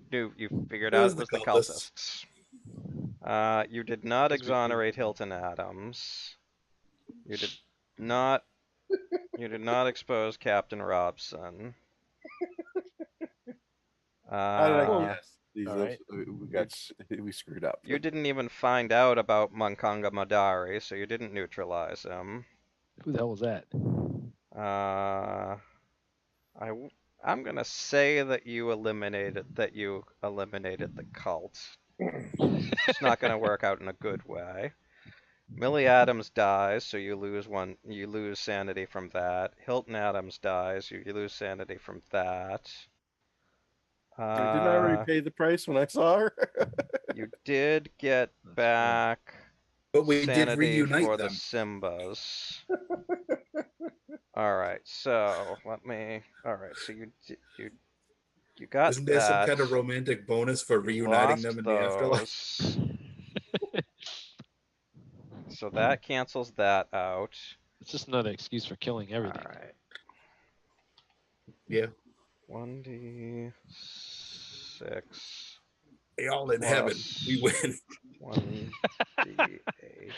figured It out was it was the the cultists. cultists. You did not Guess we exonerate Hilton Adams. You did not. You did not expose Captain Robson. How did I Well, guess? all right. We screwed up. You didn't even find out about Munkanga Madari, so you didn't neutralize him. Who the hell was that? I'm gonna say that you eliminated the cult. It's not gonna work out in a good way. Millie Adams dies, so you lose sanity from that. Hilton Adams dies, you lose sanity from that. Didn't I already pay the price when I saw her? You did get back But we did sanity reunite for the them. Simbas. All right, so let me. All right, so you got Isn't there some that. kind of romantic bonus for You reuniting lost them in the afterlife? those. So that cancels that out. It's just another excuse for killing everything. All right. Yeah. 1d6 They all in heaven. Plus. We win. 1d8.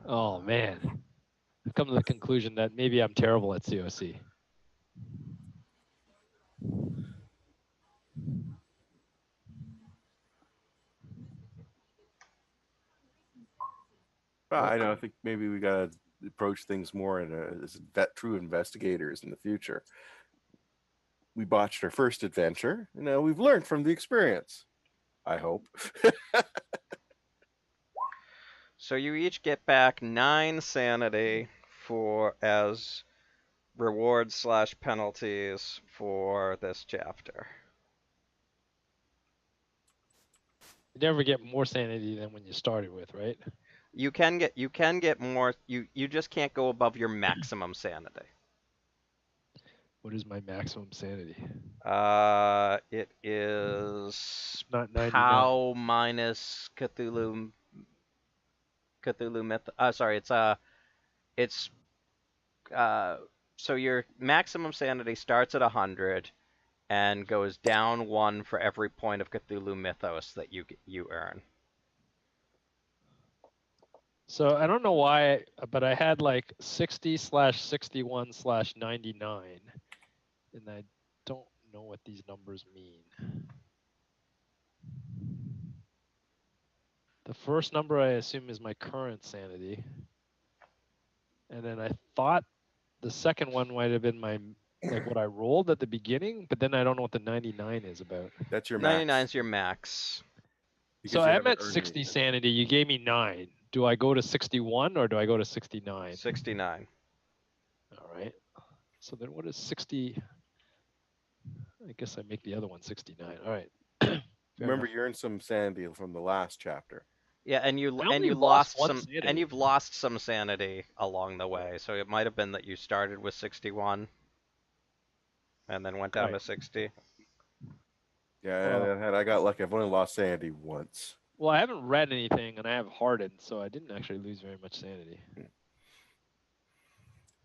Oh man, I've come to the conclusion that maybe I'm terrible at COC. I know. I think maybe we gotta approach things more as true investigators in the future. We botched our first adventure. We've learned from the experience. I hope. So you each get back 9 sanity as rewards / penalties for this chapter. You never get more sanity than when you started with, right? You can get more. You just can't go above your maximum sanity. What is my maximum sanity? It is Not 99. POW minus Cthulhu myth. Sorry, it's so your maximum sanity starts at 100 and goes down 1 for every point of Cthulhu mythos that you earn. So I don't know why, but I had like 60/61/99, and I don't know what these numbers mean. The first number I assume is my current sanity, and then I thought the second one might have been my like what I rolled at the beginning, but then I don't know what the 99 is about. That's your 99 max. is your max. because So you I'm haven't at earned 60 anything. sanity. You gave me 9. Do I go to 61 or do I go to 69? 69. All right. So then what is 60? I guess I make the other one 69. All right. Fair Remember, enough. you earned some sanity from the last chapter. Yeah, and I you only lost one and sanity. you've lost some sanity along the way. So it might have been that you started with 61 and then went down to Right. 60. Yeah, Well- and had I got lucky, I've only lost sanity once. Well, I haven't read anything and I have hardened, so I didn't actually lose very much sanity.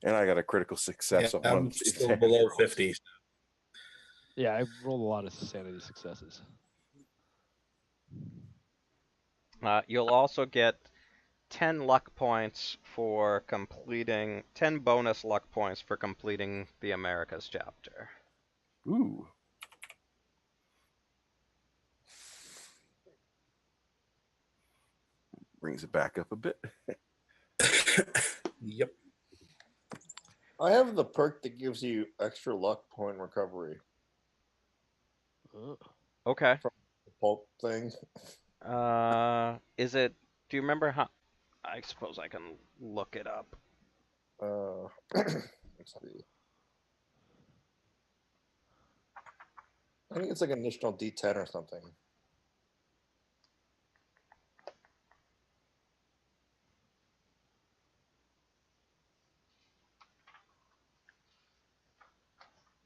And I got a critical Yeah, success on I'm one still insanity below roll. 50. Yeah, I rolled a lot of sanity successes. You'll also get 10 luck points for completing 10 bonus luck points for completing the Americas chapter. Ooh. Brings it back up a bit. Yep. I have the perk that gives you extra luck point recovery. Oh. Okay. The pulp thing. Is it? Do you remember how? I suppose I can look it up. Let's see. I think it's like an additional D10 or something.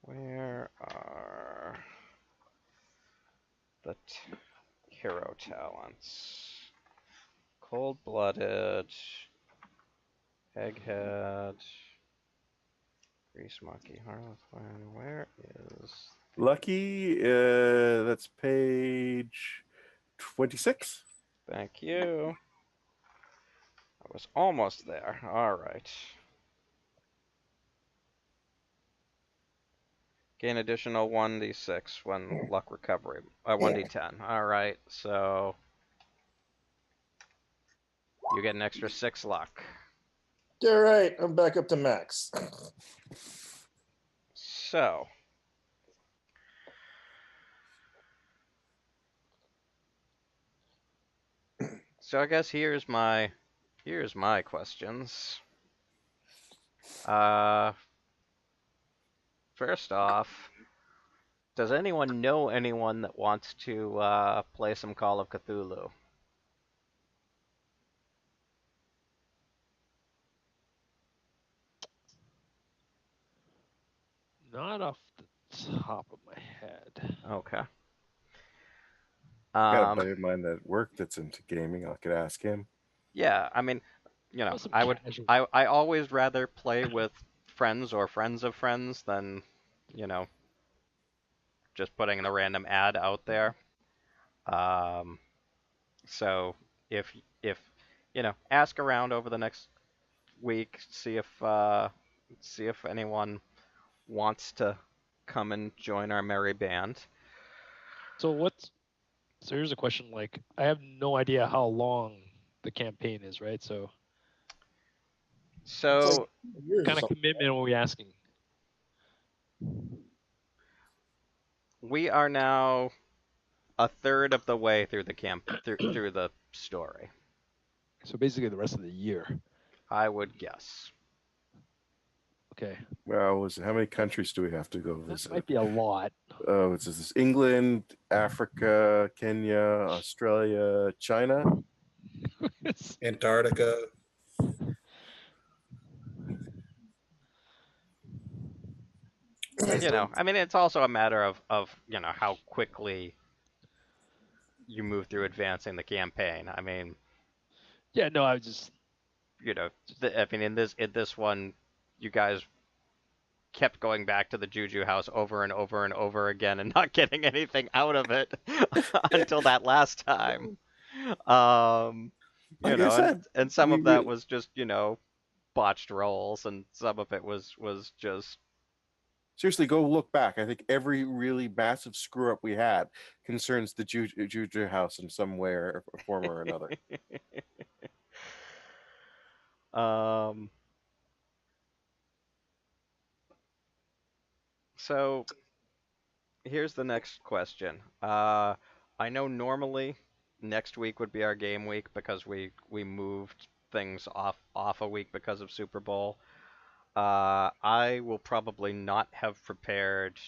Where are the hero talents? Cold-blooded, egghead, grease monkey, harlequin. Where is? Lucky, that's page 26. Thank you. I was almost there. All right. Gain additional 1d6 when luck recovery. 1d10. All right. So you get an extra 6 luck. All right, I'm back up to max. So I guess here's my questions. First off, does anyone know anyone that wants to play some Call of Cthulhu? Not off the top of my head. Okay. Got a buddy of mine at work that's into gaming. I could ask him. Yeah, I mean, you know, Some I would casual- I always rather play with friends or friends of friends than, you know, just putting a random ad out there. So if you know, ask around over the next week, see if anyone wants to come and join our merry band. So here's a question. Like, I have no idea how long the campaign is, right? So So Years or kind of something. commitment are we asking? we are now a third of the way through the through the story. So basically the rest of the year. I would guess. Okay. Well, how many countries do we have to go That visit? might be a lot. Oh, it's this England, Africa, Kenya, Australia, China. Antarctica. You know, I mean, it's also a matter of you know how quickly you move through advancing the campaign. I mean, Yeah, no, I was just you know, I mean, in this one, you guys kept going back to the Juju House over and over and over again and not getting anything out of it until that last time. Like I said, and some we, of that we was just, botched rolls, and some of it was just seriously go look back. I think every really massive screw up we had concerns the Juju House in some way or form or another. um. So here's the next question. I know normally next week would be our game week because we moved things off a week because of Super Bowl. I will probably not have prepared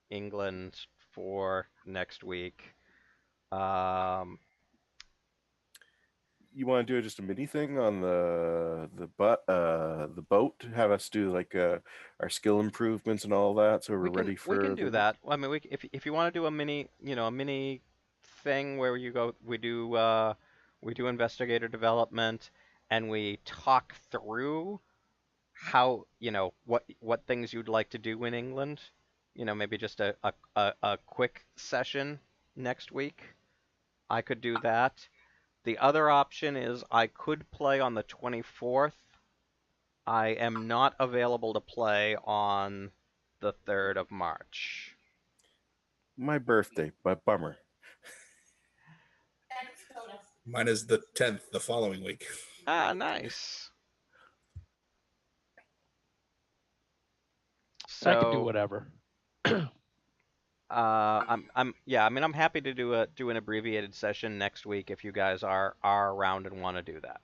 England for next week. Um, You want to do just a mini thing on the boat? Have us do like our skill improvements and all that, so we're ready we can for the do week? that. I mean, if you want to do a mini thing where we do investigator development and we talk through how, what things you'd like to do in England. Maybe just a quick session next week. I could do that. The other option is I could play on the 24th. I am not available to play on the 3rd of March. My birthday, but bummer. Mine is the 10th, the following week. Ah, nice. I can do So, whatever. I'm happy to do an abbreviated session next week if you guys are around and want to do that.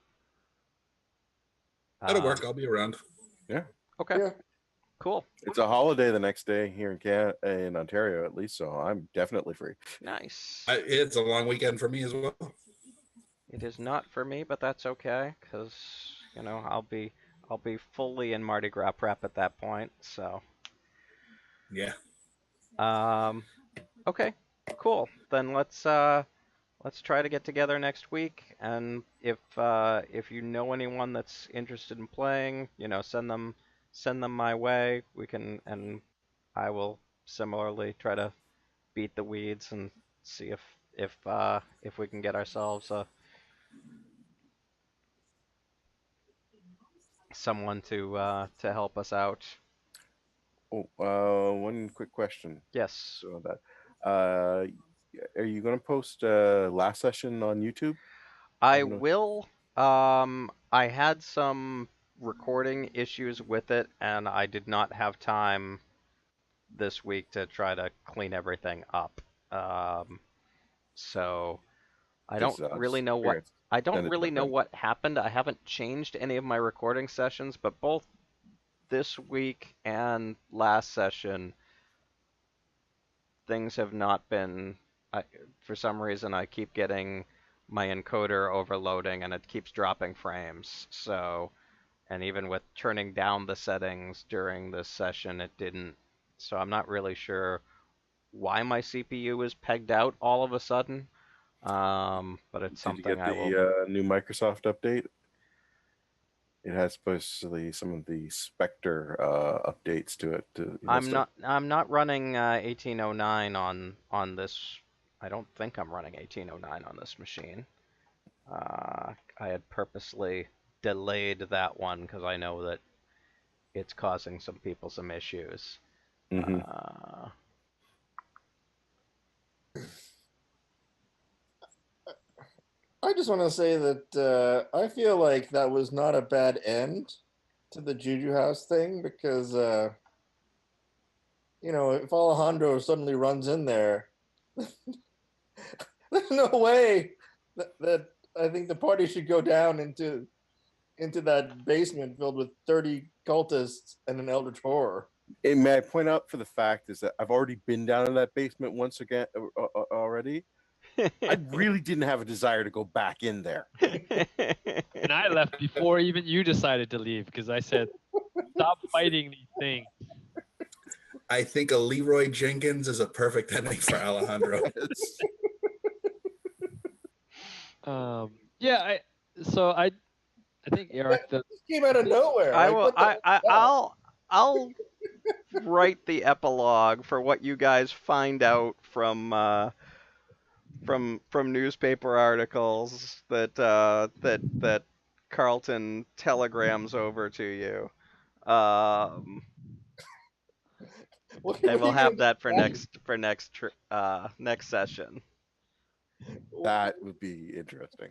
That'll work. I'll be around. Yeah. Okay. Yeah. Cool. It's a holiday the next day here in Ontario, at least, so I'm definitely free. Nice. It's a long weekend for me as well. It is not for me, but that's okay, because I'll be fully in Mardi Gras prep at that point. So, Yeah. okay, cool. Then let's try to get together next week, and if you know anyone that's interested in playing, send them my way. And I will similarly try to beat the weeds and see if we can get ourselves someone to help us out. Oh, one quick question. Yes, So that, are you going to post last session on YouTube? I No. will. I had some recording issues with it, and I did not have time this week to try to clean everything up. So I don't really know what happened. I haven't changed any of my recording sessions, but both this week and last session, things have not been. For some reason, I keep getting my encoder overloading and it keeps dropping frames. So, and even with turning down the settings during this session, it didn't. So I'm not really sure why my CPU is pegged out all of a sudden. But it's Did you something get I will. the new Microsoft update? It has supposedly some of the Spectre updates to it. I'm not running 1809 on this. I don't think I'm running 1809 on this machine. I had purposely delayed that one because I know that it's causing some people some issues. Mm-hmm. I just want to say that I feel like that was not a bad end to the Juju House thing because, if Alejandro suddenly runs in there, there's no way that I think the party should go down into that basement filled with 30 cultists and an eldritch horror. And may I point out for the fact is that I've already been down in that basement once again already. I really didn't have a desire to go back in there. And I left before even you decided to leave because I said, stop fighting these things. I think a Leroy Jenkins is a perfect ending for Alejandro. Yeah, I think Eric, This came out of nowhere. I Like, will. what the I'll write the epilogue for what you guys find out from from newspaper articles that Carlton telegrams over to you. And we'll What are you have gonna that for do? next session. That would be interesting.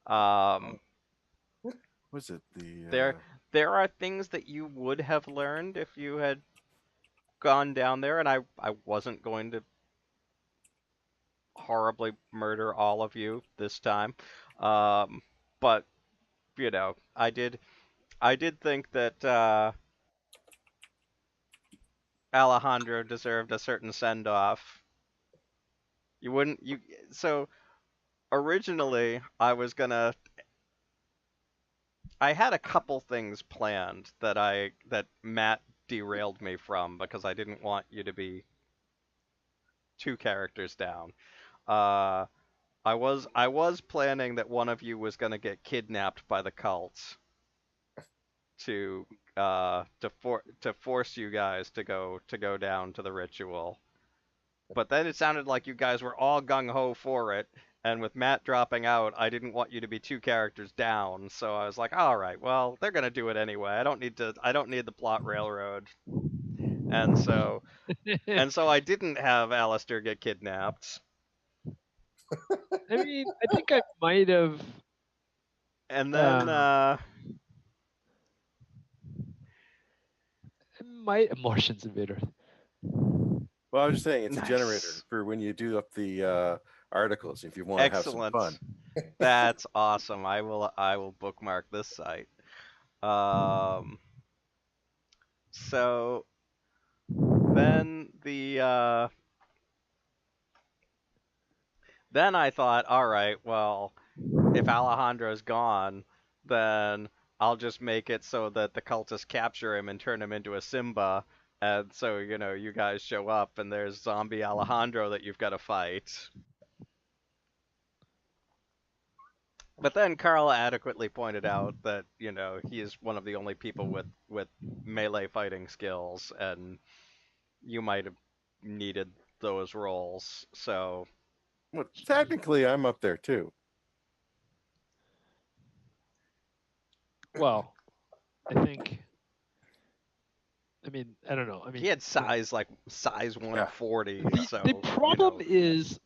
Um, Was it the there are things that you would have learned if you had gone down there, and I wasn't going to horribly murder all of you this time. But I did think that Alejandro deserved a certain send off. You wouldn't you so originally I had a couple things planned that Matt derailed me from because I didn't want you to be two characters down. Uh I was planning that one of you was gonna get kidnapped by the cult to force you guys to go down to the ritual. But then it sounded like you guys were all gung ho for it, and with Matt dropping out, I didn't want you to be two characters down. So I was like, all right, well, they're gonna do it anyway. I don't need the plot railroad. And so I didn't have Alistair get kidnapped. I mean, I think I might have. And then Martians Invader. Well, I was just saying it's Nice. a generator for when you do up the articles. If you want to have some excellent. fun. That's awesome. I will bookmark this site. So then then I thought, all right, well, if Alejandro's gone, then I'll just make it so that the cultists capture him and turn him into a Simba. And so, you guys show up and there's zombie Alejandro that you've got to fight. But then Carl adequately pointed out that, he is one of the only people with melee fighting skills, and you might have needed those roles. So, Well, technically, I'm up there too. Well, I think. I mean, I don't know. I mean, he had size 140. the, So the problem is,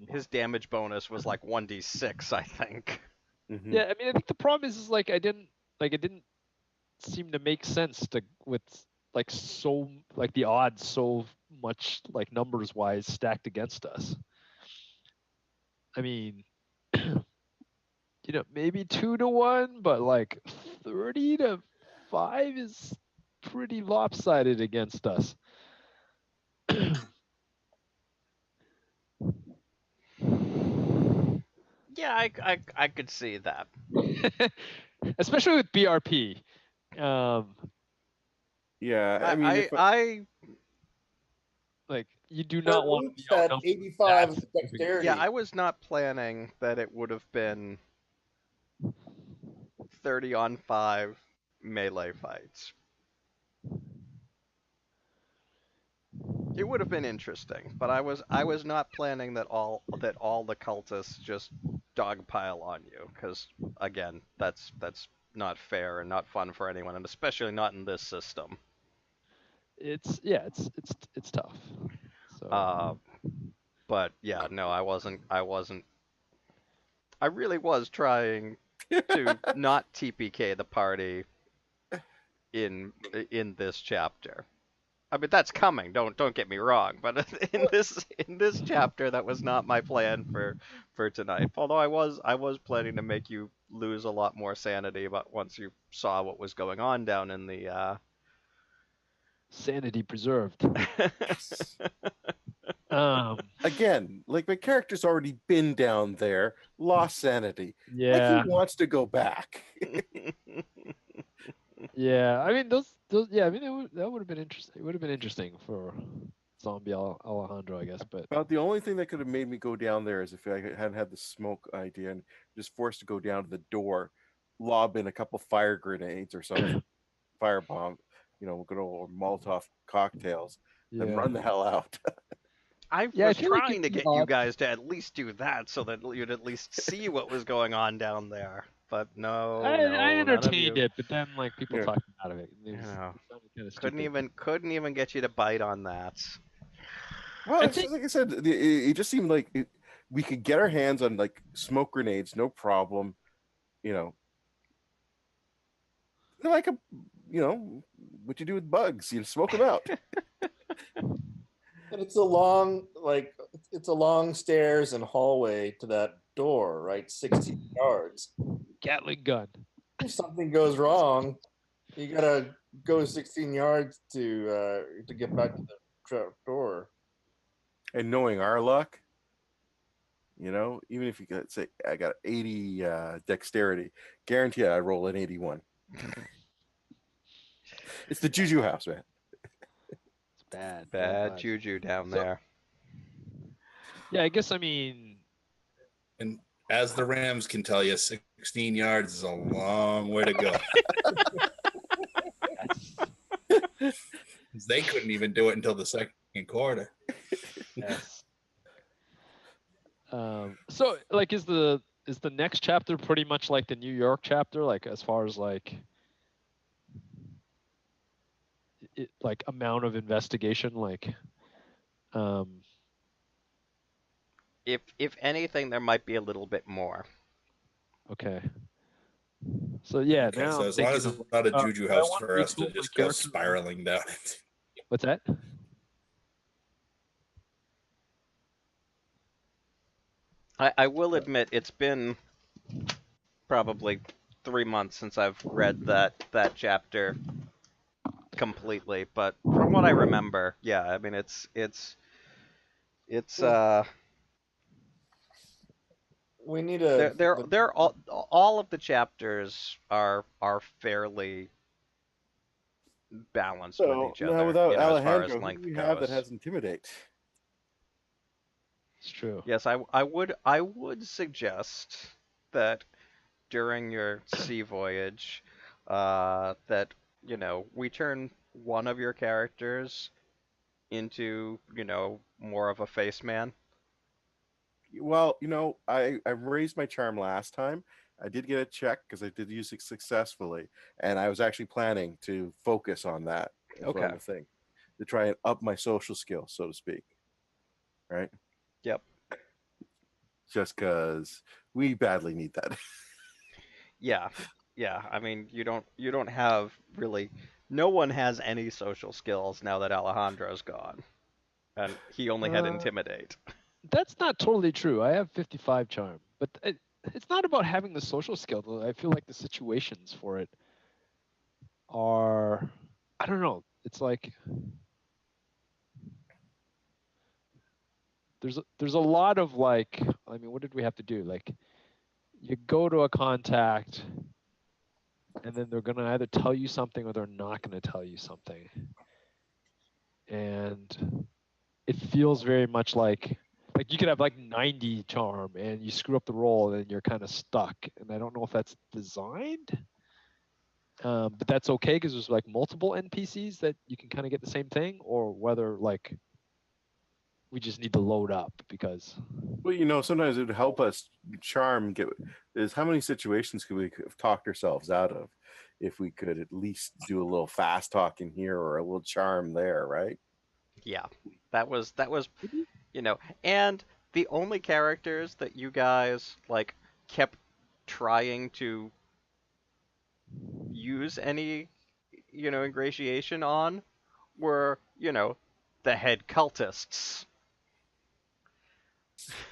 his damage bonus was like 1d6, I think. Mhm. yeah. I mean, I think the problem is like it didn't seem to make sense with the odds so much like numbers wise stacked against us. I mean, maybe 2-1, but like 30-5 is pretty lopsided against us. Yeah, I could see that. Especially with BRP. Yeah, I mean, like you do not want to be at outnumbered 85 that dexterity. Yeah, I was not planning that it would have been 30 on 5 melee fights. It would have been interesting, but I was not planning that all the cultists just dogpile on you, because again, that's not fair and not fun for anyone, and especially not in this system. It's tough. So But yeah, no, I wasn't. I really was trying to not TPK the party in this chapter. I mean, that's coming. Don't get me wrong, but in this chapter, that was not my plan for tonight. Although I was planning to make you lose a lot more sanity, but once you saw what was going on down in the sanity preserved. Again, like my character's already been down there, lost sanity. Yeah. Like he wants to go back. Yeah, I mean those. Yeah, I mean that would have been interesting. It would have been interesting for zombie Alejandro, I guess. But About the only thing that could have made me go down there is if I hadn't had the smoke idea and just forced to go down to the door, lob in a couple fire grenades or something, firebomb, good old Molotov cocktails, then run the hell out. I Yeah, I was feel like trying to it'd be get you odd. guys to at least do that so that you'd at least see what was going on down there. But no, I no, none of entertained you. it, but then like people Yeah. talked me out of it. You know, It sounded kind of couldn't stupid. even get you to bite on that. Well, I it's think just like I said. It just seemed like we could get our hands on like smoke grenades, no problem. You know, they're like what you do with bugs. You smoke them out. But it's a long, it's a long stairs and hallway to that door, right? 16 yards. Gatling gun. If something goes wrong, you gotta go 16 yards to get back to the trap door. And knowing our luck, even if you could say I got 80 dexterity, guarantee I roll an 81. It's the Juju House, man. It's bad. Bad juju down So- there. Yeah, I guess I mean And as the Rams can tell you, 16 yards is a long way to go. yes. They couldn't even do it until the second quarter. Yes. So like is the next chapter pretty much like the New York chapter, like as far as like like amount of investigation, like If anything, there might be a little bit more. okay. So yeah, Okay, now so I'm as long as thinking it's not a of, Juju I House want for us to retool my just go character. spiraling down it. What's that? I will admit it's been probably 3 months since I've read that chapter completely, but from what I remember, yeah, I mean it's We need a. they're all of the chapters are fairly balanced with So each now other, without as far as Alejandro, who length do we have that goes. has intimidate? It's true. Yes, I would suggest that during your sea voyage, that we turn one of your characters into more of a face man. Well, I raised my charm last time. I did get a check because I did use it successfully, and I was actually planning to focus on that as one Okay. of the thing to try and up my social skills, so to speak. Right? Yep. Just because we badly need that. Yeah. Yeah. I mean, you don't have really. No one has any social skills now that Alejandro's gone, and he only had Uh, intimidate. That's not totally true. I have 55 charm, but it's not about having the social skill though. I feel like the situations for it are, I don't know. It's like there's a lot of like, I mean, what did we have to do? Like you go to a contact and then they're going to either tell you something or they're not going to tell you something. And it feels very much like you could have like 90 charm and you screw up the roll and you're kind of stuck. And I don't know if that's designed, but that's okay because there's like multiple NPCs that you can kind of get the same thing, or whether like we just need to load up because Well, sometimes it would help us charm get is how many situations could we have talked ourselves out of if we could at least do a little fast talking here or a little charm there, right? Yeah. That was and the only characters that you guys like kept trying to use any ingratiation on were the head cultists.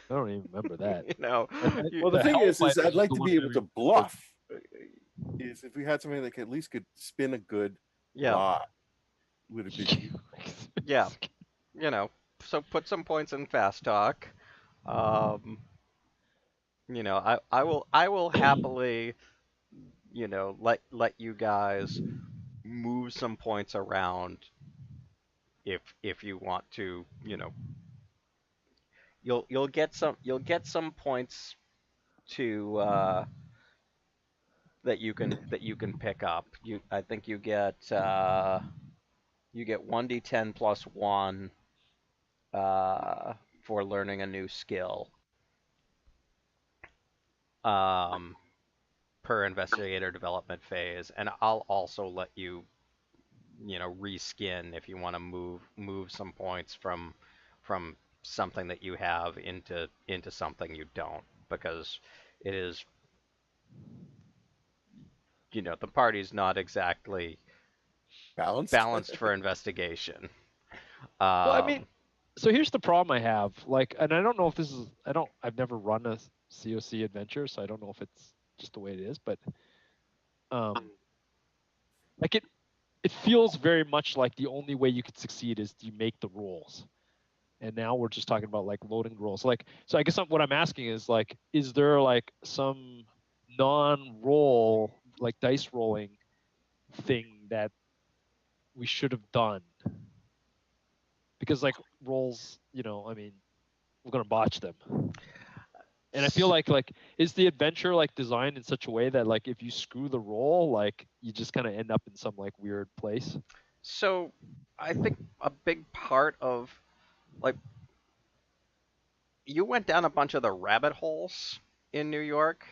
I don't even remember that. you know you- Well, the The thing is Hellfighters I'd like the to one be able we to were- bluff. Is if we had somebody that at least could spin a good yeah lie, would it be? yeah so put some points in fast talk. um I will happily let you guys move some points around if you want to. You'll get some points to that you can pick up. I think you get 1d10 plus 1 for learning a new skill um, per investigator development phase, and I'll also let you, reskin if you want to move some points from something that you have into something you don't, because it is, the party's not exactly Balanced. balanced for investigation. Well, I mean, Um, so here's the problem I have. Like, and I don't know if this is. I've never run a COC adventure, so I don't know if it's just the way it is. But like it feels very much like the only way you could succeed is you make the rolls. And now we're just talking about like loading rolls. Like, so I guess what I'm asking is like, is there like some non-roll, like dice rolling thing that we should have done? Because like rolls, I mean, we're gonna botch them. And I feel like is the adventure like designed in such a way that like if you screw the roll, like you just kind of end up in some like weird place? so I think a big part of, like, you went down a bunch of the rabbit holes in New York,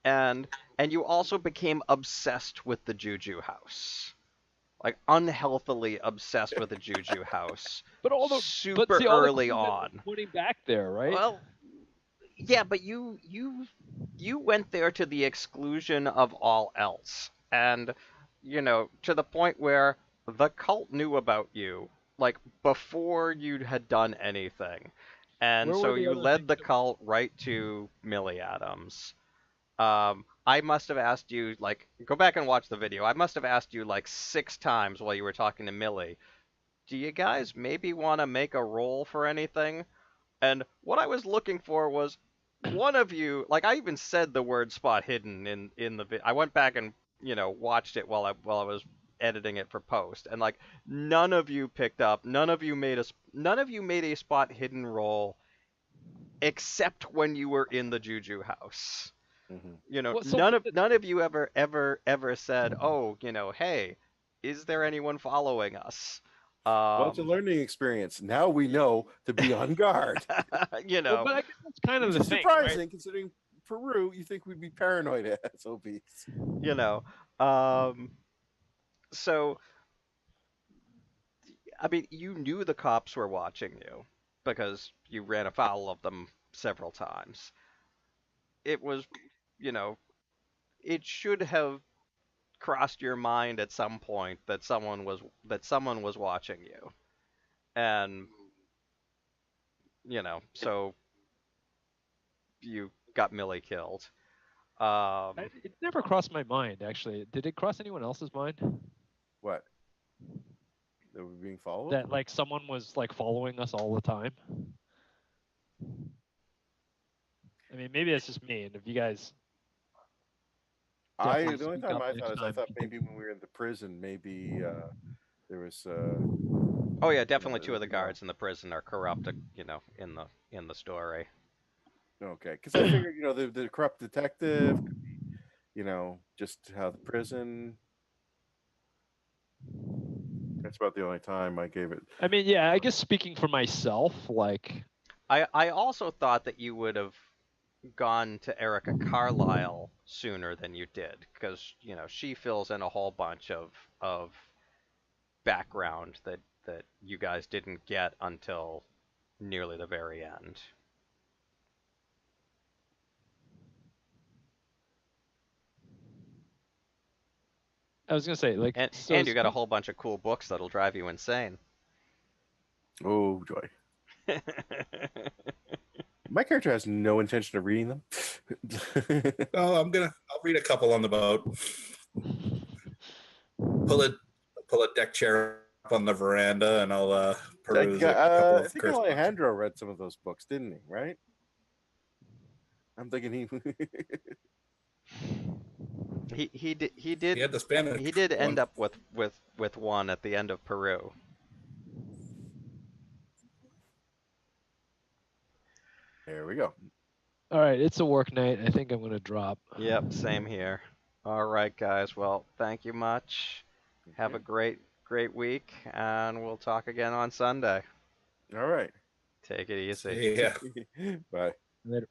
and you also became obsessed with the Juju House. Like, unhealthily obsessed with the Juju House But super see all the early clues that on. we're pointing back there, right? Well, yeah, but you went there to the exclusion of all else. And, to the point where the cult knew about you, like, before you had done anything. And Where were so the you other led things the that cult right to Millie Adams. I must have asked you, like, go back and watch the video. I must have asked you like 6 times while you were talking to Millie, do you guys maybe want to make a roll for anything? And what I was looking for was one of you, like, I even said the word spot hidden in the I went back and, watched it while I was editing it for post, and like none of you picked up, none of you made a spot hidden roll except when you were in the Juju house. Mhm. so None of you ever said, "Oh, hey, is there anyone following us?" Well, it's a Um, learning experience. Now we know to be on guard, you well, know, but I guess that's kind of which the is thing, right? surprising considering Peru. You think we'd be paranoid as obese? you know. Um, so I mean, you knew the cops were watching you because you ran afoul of them several times. It was, you know, it should have crossed your mind at some point that someone was watching you, and so you got Millie killed. It never crossed my mind, actually. Did it cross anyone else's mind What? That we're being followed? that like someone was like following us all the time? I mean, maybe that's just me. And if you guys definitely The only speak time up I next thought is I time, thought people. maybe when we were in the prison, maybe there was Oh yeah, definitely two of the guards in the prison are corrupt, in the story. okay, because I figured the corrupt detective, just how the prison. That's about the only time I gave it. I mean, yeah, I guess speaking for myself, like, I also thought that you would have gone to Erica Carlisle sooner than you did, because she fills in a whole bunch of background that you guys didn't get until nearly the very end. I was gonna say, like, And so you got a whole bunch of cool books that'll drive you insane. Oh joy! My character has no intention of reading them. Oh, I'll read a couple on the boat. Pull a deck chair up on the veranda, and I'll peruse a couple I of think curse books. Alejandro read some of those books, didn't he? Right? I'm thinking he. He did He had the Spanish end one. up with one at the end of Peru. There we go. all right, it's a work night. I think I'm gonna drop. Yep, same here. All right, guys. Well, thank you much. Have a great week, and we'll talk again on Sunday. All right. Take it easy. Yeah. Bye. Later.